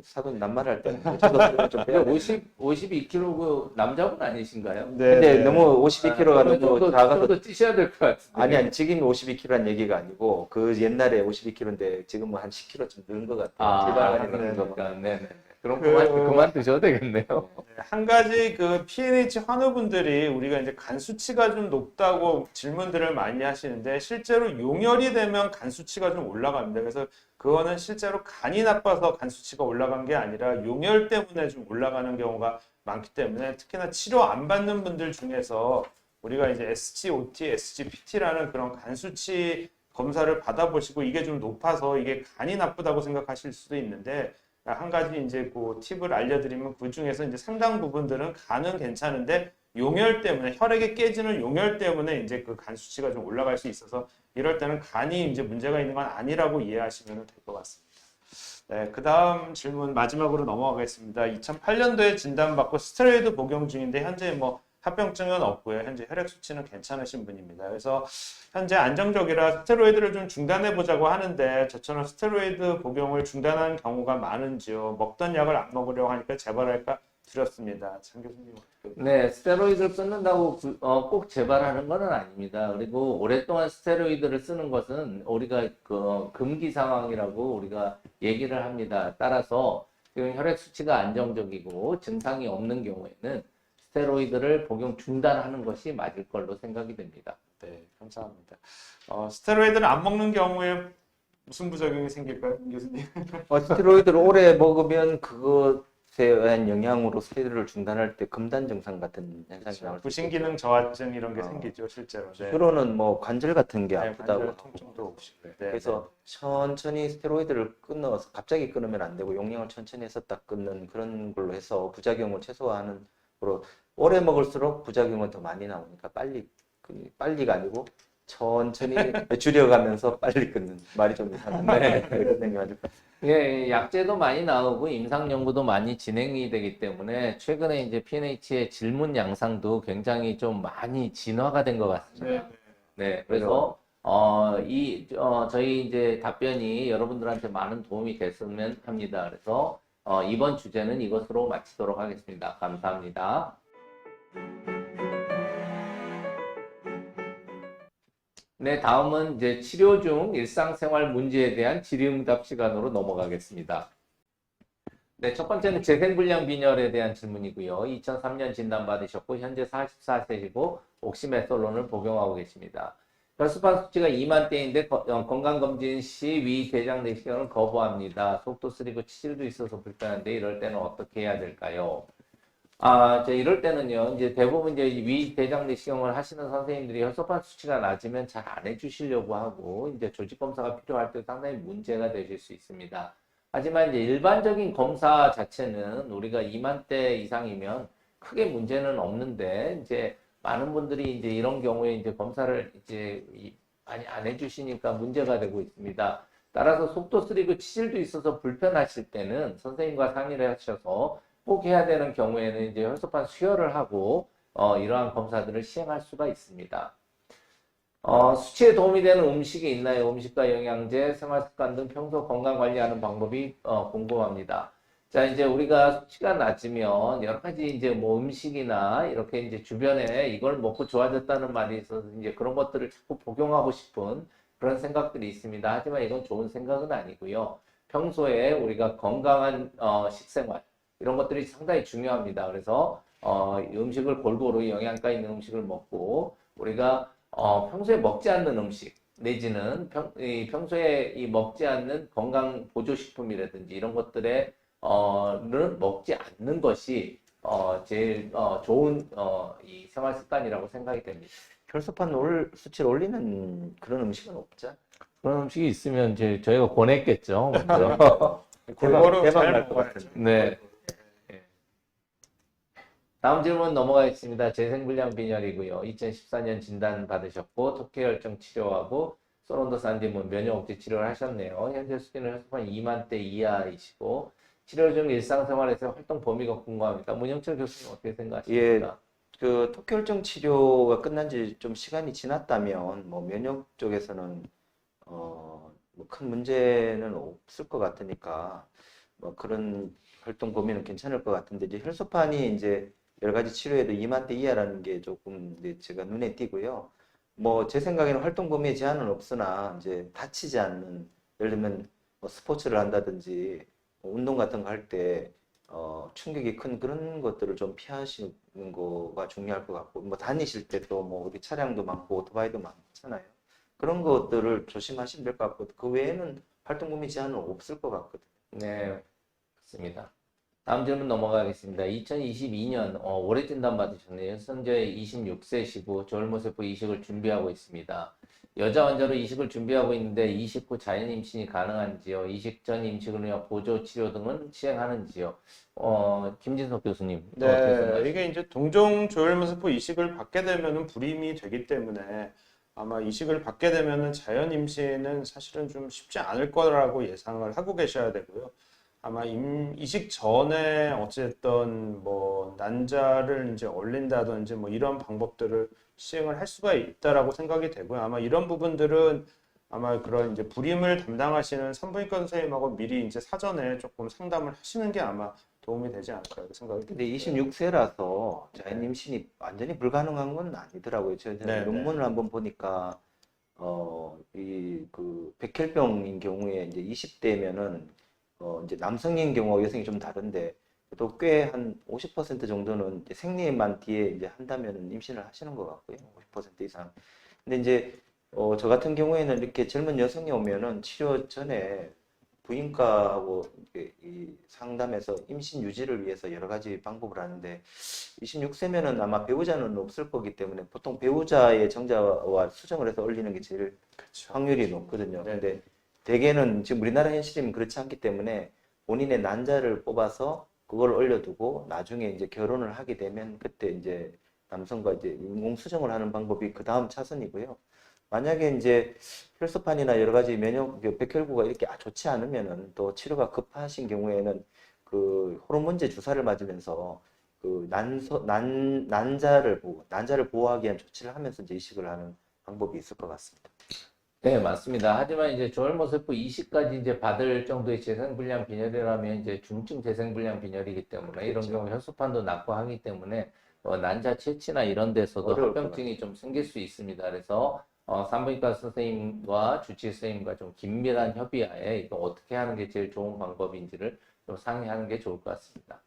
사돈 낱말할 때는 저도 체중을 좀 빼야 돼요. 52kg 그 남자분 아니신가요? 네, 근데 네. 너무 52kg가 너무 작아서 좀더 찌셔야 될 것 같은데. 아니 지금이 52kg란 얘기가 아니고 그 옛날에 52kg인데 지금은 한 10kg 좀 늘은 것 같아요. 지방간이 그런 늘은 거. 거니까. 네네. 그럼 그- 그만 드셔도 되겠네요. 네, 한 가지 그 PNH 환우분들이 우리가 이제 간 수치가 좀 높다고 질문들을 많이 하시는데 실제로 용혈이 되면 간 수치가 좀 올라갑니다. 그래서 그거는 실제로 간이 나빠서 간 수치가 올라간 게 아니라 용혈 때문에 좀 올라가는 경우가 많기 때문에 특히나 치료 안 받는 분들 중에서 우리가 이제 SGOT, SGPT라는 그런 간 수치 검사를 받아보시고 이게 좀 높아서 이게 간이 나쁘다고 생각하실 수도 있는데 한 가지 이제 그 팁을 알려드리면 그 중에서 이제 상당 부분들은 간은 괜찮은데 용혈 때문에 혈액에 깨지는 용혈 때문에 이제 그 간 수치가 좀 올라갈 수 있어서 이럴 때는 간이 이제 문제가 있는 건 아니라고 이해하시면 될 것 같습니다. 네, 그 다음 질문 마지막으로 넘어가겠습니다. 2008년도에 진단받고 스테로이드 복용 중인데 현재 뭐 합병증은 없고요. 현재 혈액 수치는 괜찮으신 분입니다. 그래서 현재 안정적이라 스테로이드를 좀 중단해 보자고 하는데 저처럼 스테로이드 복용을 중단하는 경우가 많은지요. 먹던 약을 안 먹으려고 하니까 재발할까 두렵습니다. 장 교수님. 네, 스테로이드를 끊는다고 꼭 재발하는 것은 아닙니다. 그리고 오랫동안 스테로이드를 쓰는 것은 우리가 금기 상황이라고 우리가 얘기를 합니다. 따라서 지금 혈액 수치가 안정적이고 증상이 없는 경우에는 스테로이드를 복용 중단하는 것이 맞을 걸로 생각이 됩니다. 네, 감사합니다. 스테로이드를 안 먹는 경우에 무슨 부작용이 생길까요, 교수님? 스테로이드를 오래 먹으면 그것에 의한 영향으로 스테로이드를 중단할 때 금단 증상 같은 현상이 나올 수 부신기능 저하증 이런 게 생기죠, 실제로. 네. 주로는 뭐 관절 같은 게 네, 아프다고 관절 하고. 통증도 오시고요. 네, 그래서 천천히 스테로이드를 끊어서 갑자기 끊으면 안 되고 용량을 천천히 해서 딱 끊는 그런 걸로 해서 부작용을 최소화하는 거로 오래 먹을수록 부작용은 더 많이 나오니까 빨리가 아니고 천천히 줄여가면서 빨리 끊는 말이 좀 이상한데 그런 생각이 예, 약제도 많이 나오고 임상 연구도 많이 진행이 되기 때문에 최근에 이제 PNH의 질문 양상도 굉장히 좀 많이 진화가 된 것 같습니다. 네, 그래서 저희 이제 답변이 여러분들한테 많은 도움이 됐으면 합니다. 그래서 이번 주제는 이것으로 마치도록 하겠습니다. 감사합니다. 네, 다음은 이제 치료 중 일상생활 문제에 대한 질의응답 시간으로 넘어가겠습니다. 네, 첫 번째는 재생불량 빈혈에 대한 질문이고요. 2003년 진단받으셨고 현재 44세이고 옥시메솔론을 복용하고 계십니다. 혈소판 수치가 2만 대인데 건강검진 시 위 대장 내시경을 거부합니다. 속도 쓰리고 치질도 있어서 불편한데 이럴 때는 어떻게 해야 될까요? 이럴 때는요, 이제 대부분 이제 위 대장 내시경을 하시는 선생님들이 혈소판 수치가 낮으면 잘 안 해주시려고 하고, 이제 조직 검사가 필요할 때 상당히 문제가 되실 수 있습니다. 하지만 이제 일반적인 검사 자체는 우리가 2만 대 이상이면 크게 문제는 없는데, 이제 많은 분들이 이제 이런 경우에 이제 검사를 이제 많이 안 해주시니까 문제가 되고 있습니다. 따라서 속도 쓰리고 치질도 있어서 불편하실 때는 선생님과 상의를 하셔서 꼭 해야 되는 경우에는 이제 혈소판 수혈을 하고 이러한 검사들을 시행할 수가 있습니다. 수치에 도움이 되는 음식이 있나요? 음식과 영양제, 생활습관 등 평소 건강 관리하는 방법이 궁금합니다. 자, 이제 우리가 수치가 낮으면 여러 가지 이제 뭐 음식이나 이렇게 이제 주변에 이걸 먹고 좋아졌다는 말이 있어서 이제 그런 것들을 자꾸 복용하고 싶은 그런 생각들이 있습니다. 하지만 이건 좋은 생각은 아니고요. 평소에 우리가 건강한 식생활 이런 것들이 상당히 중요합니다. 그래서 음식을 골고루 영양가 있는 음식을 먹고 우리가 평소에 먹지 않는 음식 내지는 평소에 먹지 않는 건강 보조식품이라든지 이런 것들을 먹지 않는 것이 제일 좋은 이 생활 습관이라고 생각이 됩니다. 혈소판 수치를 올리는 그런 음식은 없죠. 그런 음식이 있으면 이제 저희가 권했겠죠. 먼저. 골고루 대박 잘 날것 먹어야죠. 같은데. 네. 다음 질문 넘어가겠습니다. 재생불량 빈혈이고요. 2014년 진단 받으셨고 토끼혈증 치료하고 소론도산디문 면역 억제 치료를 하셨네요. 현재 수치는 혈소판 2만 대 이하이시고 치료 중 일상생활에서 활동 범위가 궁금합니다. 문영철 교수님 어떻게 생각하십니까? 그 토끼혈증 치료가 끝난 지 좀 시간이 지났다면 뭐 면역 쪽에서는 뭐 큰 문제는 없을 것 같으니까 뭐 그런 활동 범위는 괜찮을 것 같은데 이제 혈소판이 이제 여러 가지 치료에도 2만 대 이하라는 게 조금 이제 제가 눈에 띄고요. 뭐 제 생각에는 활동 범위에 제한은 없으나 이제 다치지 않는 예를 들면 뭐 스포츠를 한다든지 운동 같은 거 할 때 충격이 큰 그런 것들을 좀 피하시는 거가 중요할 것 같고 뭐 다니실 때 또 뭐 우리 차량도 많고 오토바이도 많잖아요. 그런 것들을 조심하시면 될 것 같고 그 외에는 활동 범위 제한은 없을 것 같거든요. 네, 그렇습니다. 다음 질문 넘어가겠습니다. 2022년 올해 진단 받으셨네요. 현재 26세시고 조혈모세포 이식을 준비하고 있습니다. 여자 환자로 이식을 준비하고 있는데 이식 후 자연 임신이 가능한지요? 이식 전 임신을 위한 보조 치료 등은 시행하는지요? 김진석 교수님 어떻게 네, 생각하십니까? 이게 이제 동종 조혈모세포 이식을 받게 되면은 불임이 되기 때문에 아마 이식을 받게 되면은 자연 임신은 사실은 좀 쉽지 않을 거라고 예상을 하고 계셔야 되고요. 아마 이식 전에 어쨌든 뭐 난자를 이제 얼린다든지 뭐 이런 방법들을 시행을 할 수가 있다라고 생각이 되고요. 아마 이런 부분들은 아마 그런 이제 불임을 담당하시는 산부인과 선생님하고 미리 이제 사전에 조금 상담을 하시는 게 아마 도움이 되지 않을까 이렇게 생각이 근데 듭니다. 26세라서 자연 임신이 완전히 불가능한 건 아니더라고요. 제가 네, 네. 논문을 한번 보니까 백혈병인 경우에 이제 20대면은 이제 남성인 경우와 여성이 좀 다른데 또 꽤 한 50% 정도는 이제 생리만 뒤에 이제 한다면은 임신을 하시는 것 같고요. 50% 이상. 근데 이제 저 같은 경우에는 이렇게 젊은 여성이 오면은 치료 전에 부인과하고 이 상담에서 임신 유지를 위해서 여러 가지 방법을 하는데 26세면은 아마 배우자는 없을 거기 때문에 보통 배우자의 정자와 수정을 해서 올리는 게 제일 그렇죠. 확률이 높거든요. 네. 근데 대개는 지금 우리나라 현실이면 그렇지 않기 때문에 본인의 난자를 뽑아서 그걸 올려두고 나중에 이제 결혼을 하게 되면 그때 이제 남성과 이제 인공 수정을 하는 방법이 그 다음 차선이고요. 만약에 이제 혈소판이나 여러 가지 면역 백혈구가 이렇게 좋지 않으면은 또 치료가 급하신 경우에는 그 호르몬제 주사를 맞으면서 그 난자를 보호하기 위한 조치를 하면서 이제 이식을 하는 방법이 있을 것 같습니다. 네, 맞습니다. 하지만 이제 조혈모세포 이식까지 이제 받을 정도의 재생불량 빈혈이라면 이제 중증 재생불량 빈혈이기 때문에 이런 그렇죠. 경우 혈소판도 낮고 하기 때문에 난자 채취나 이런 데서도 어려울 것 합병증이 좀 생길 수 있습니다. 그래서 산부인과 선생님과 주치의 선생님과 좀 긴밀한 협의하에 이거 어떻게 하는 게 제일 좋은 방법인지를 좀 상의하는 게 좋을 것 같습니다.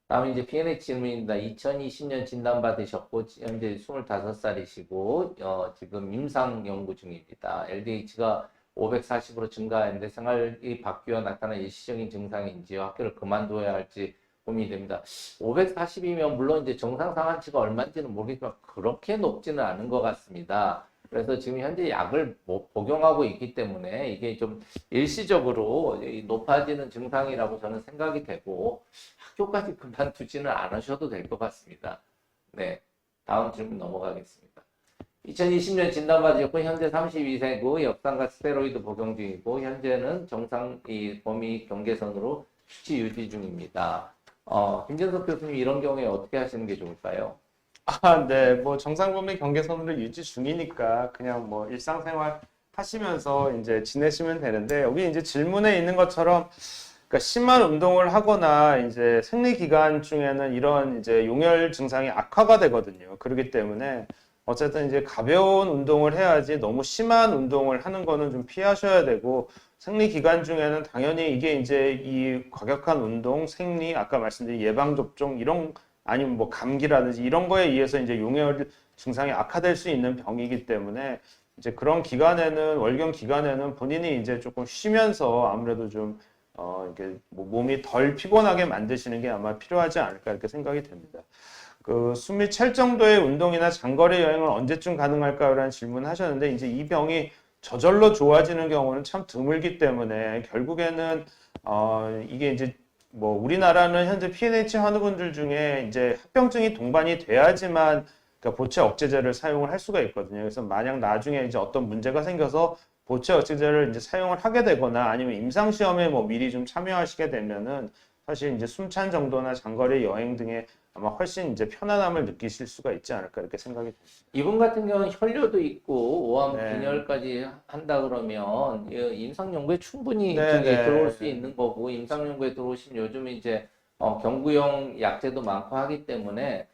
다음은 이제 PNH 질문입니다. 2020년 진단받으셨고, 현재 25살이시고, 지금 임상 연구 중입니다. LDH가 540으로 증가했는데 생활이 바뀌어 나타난 일시적인 증상인지요, 학교를 그만둬야 할지 고민이 됩니다. 540이면 물론 이제 정상 상한치가 얼마인지는 모르겠지만 그렇게 높지는 않은 것 같습니다. 그래서 지금 현재 약을 복용하고 있기 때문에 이게 좀 일시적으로 높아지는 증상이라고 저는 생각이 되고, 학교까지 그만두지는 않으셔도 될 것 같습니다. 네, 다음 질문 넘어가겠습니다. 2020년 진단받으셨고 현재 32세고 역산과 스테로이드 복용 중이고 현재는 정상 범위 경계선으로 수치 유지 중입니다. 김진석 교수님 이런 경우에 어떻게 하시는 게 좋을까요? 네, 뭐 정상범위 경계선으로 유지 중이니까 그냥 뭐 일상생활 하시면서 이제 지내시면 되는데 여기 이제 질문에 있는 것처럼 그러니까 심한 운동을 하거나 이제 생리 기간 중에는 이런 이제 용혈 증상이 악화가 되거든요. 그렇기 때문에 어쨌든 이제 가벼운 운동을 해야지 너무 심한 운동을 하는 거는 좀 피하셔야 되고 생리 기간 중에는 당연히 이게 이제 이 과격한 운동, 생리, 아까 말씀드린 예방 접종 이런 아니면 뭐 감기라든지 이런 거에 의해서 이제 용혈 증상이 악화될 수 있는 병이기 때문에 이제 그런 기간에는 월경 기간에는 본인이 이제 조금 쉬면서 아무래도 좀 이렇게 뭐 몸이 덜 피곤하게 만드시는 게 아마 필요하지 않을까 이렇게 생각이 됩니다. 그 숨이 찰 정도의 운동이나 장거리 여행은 언제쯤 가능할까요라는 질문을 하셨는데 이제 이 병이 저절로 좋아지는 경우는 참 드물기 때문에 결국에는 이게 이제 뭐 우리나라는 현재 PNH 환우분들 중에 이제 합병증이 동반이 돼야지만 그러니까 보채 억제제를 사용을 할 수가 있거든요. 그래서 만약 나중에 이제 어떤 문제가 생겨서 보채 억제제를 이제 사용을 하게 되거나 아니면 임상 시험에 뭐 미리 좀 참여하시게 되면은 사실 이제 숨찬 정도나 장거리 여행 등에 아마 훨씬 이제 편안함을 느끼실 수가 있지 않을까 이렇게 생각이 듭니다. 이분 같은 경우는 혈뇨도 있고 오암 네. 빈혈까지 한다 그러면 임상 연구에 충분히 네, 저기 네. 들어올 수 있는 거고 임상 연구에 들어오시면 요즘 이제 경구용 약제도 많고 하기 때문에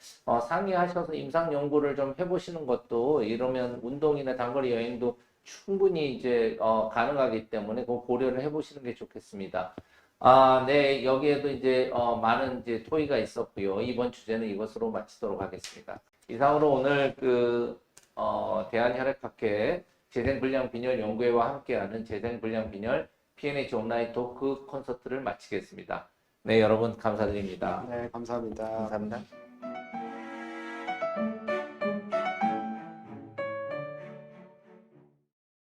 상의하셔서 임상 연구를 좀 해보시는 것도 이러면 운동이나 단거리 여행도 충분히 이제 가능하기 때문에 그거 고려를 해보시는 게 좋겠습니다. 네, 여기에도 이제 많은 이제 토의가 있었고요. 이번 주제는 이것으로 마치도록 하겠습니다. 이상으로 오늘 대한혈액학회 재생불량빈혈 연구회와 함께하는 재생불량빈혈 PNH 온라인 토크 콘서트를 마치겠습니다. 네, 여러분 감사드립니다. 네, 감사합니다. 감사합니다.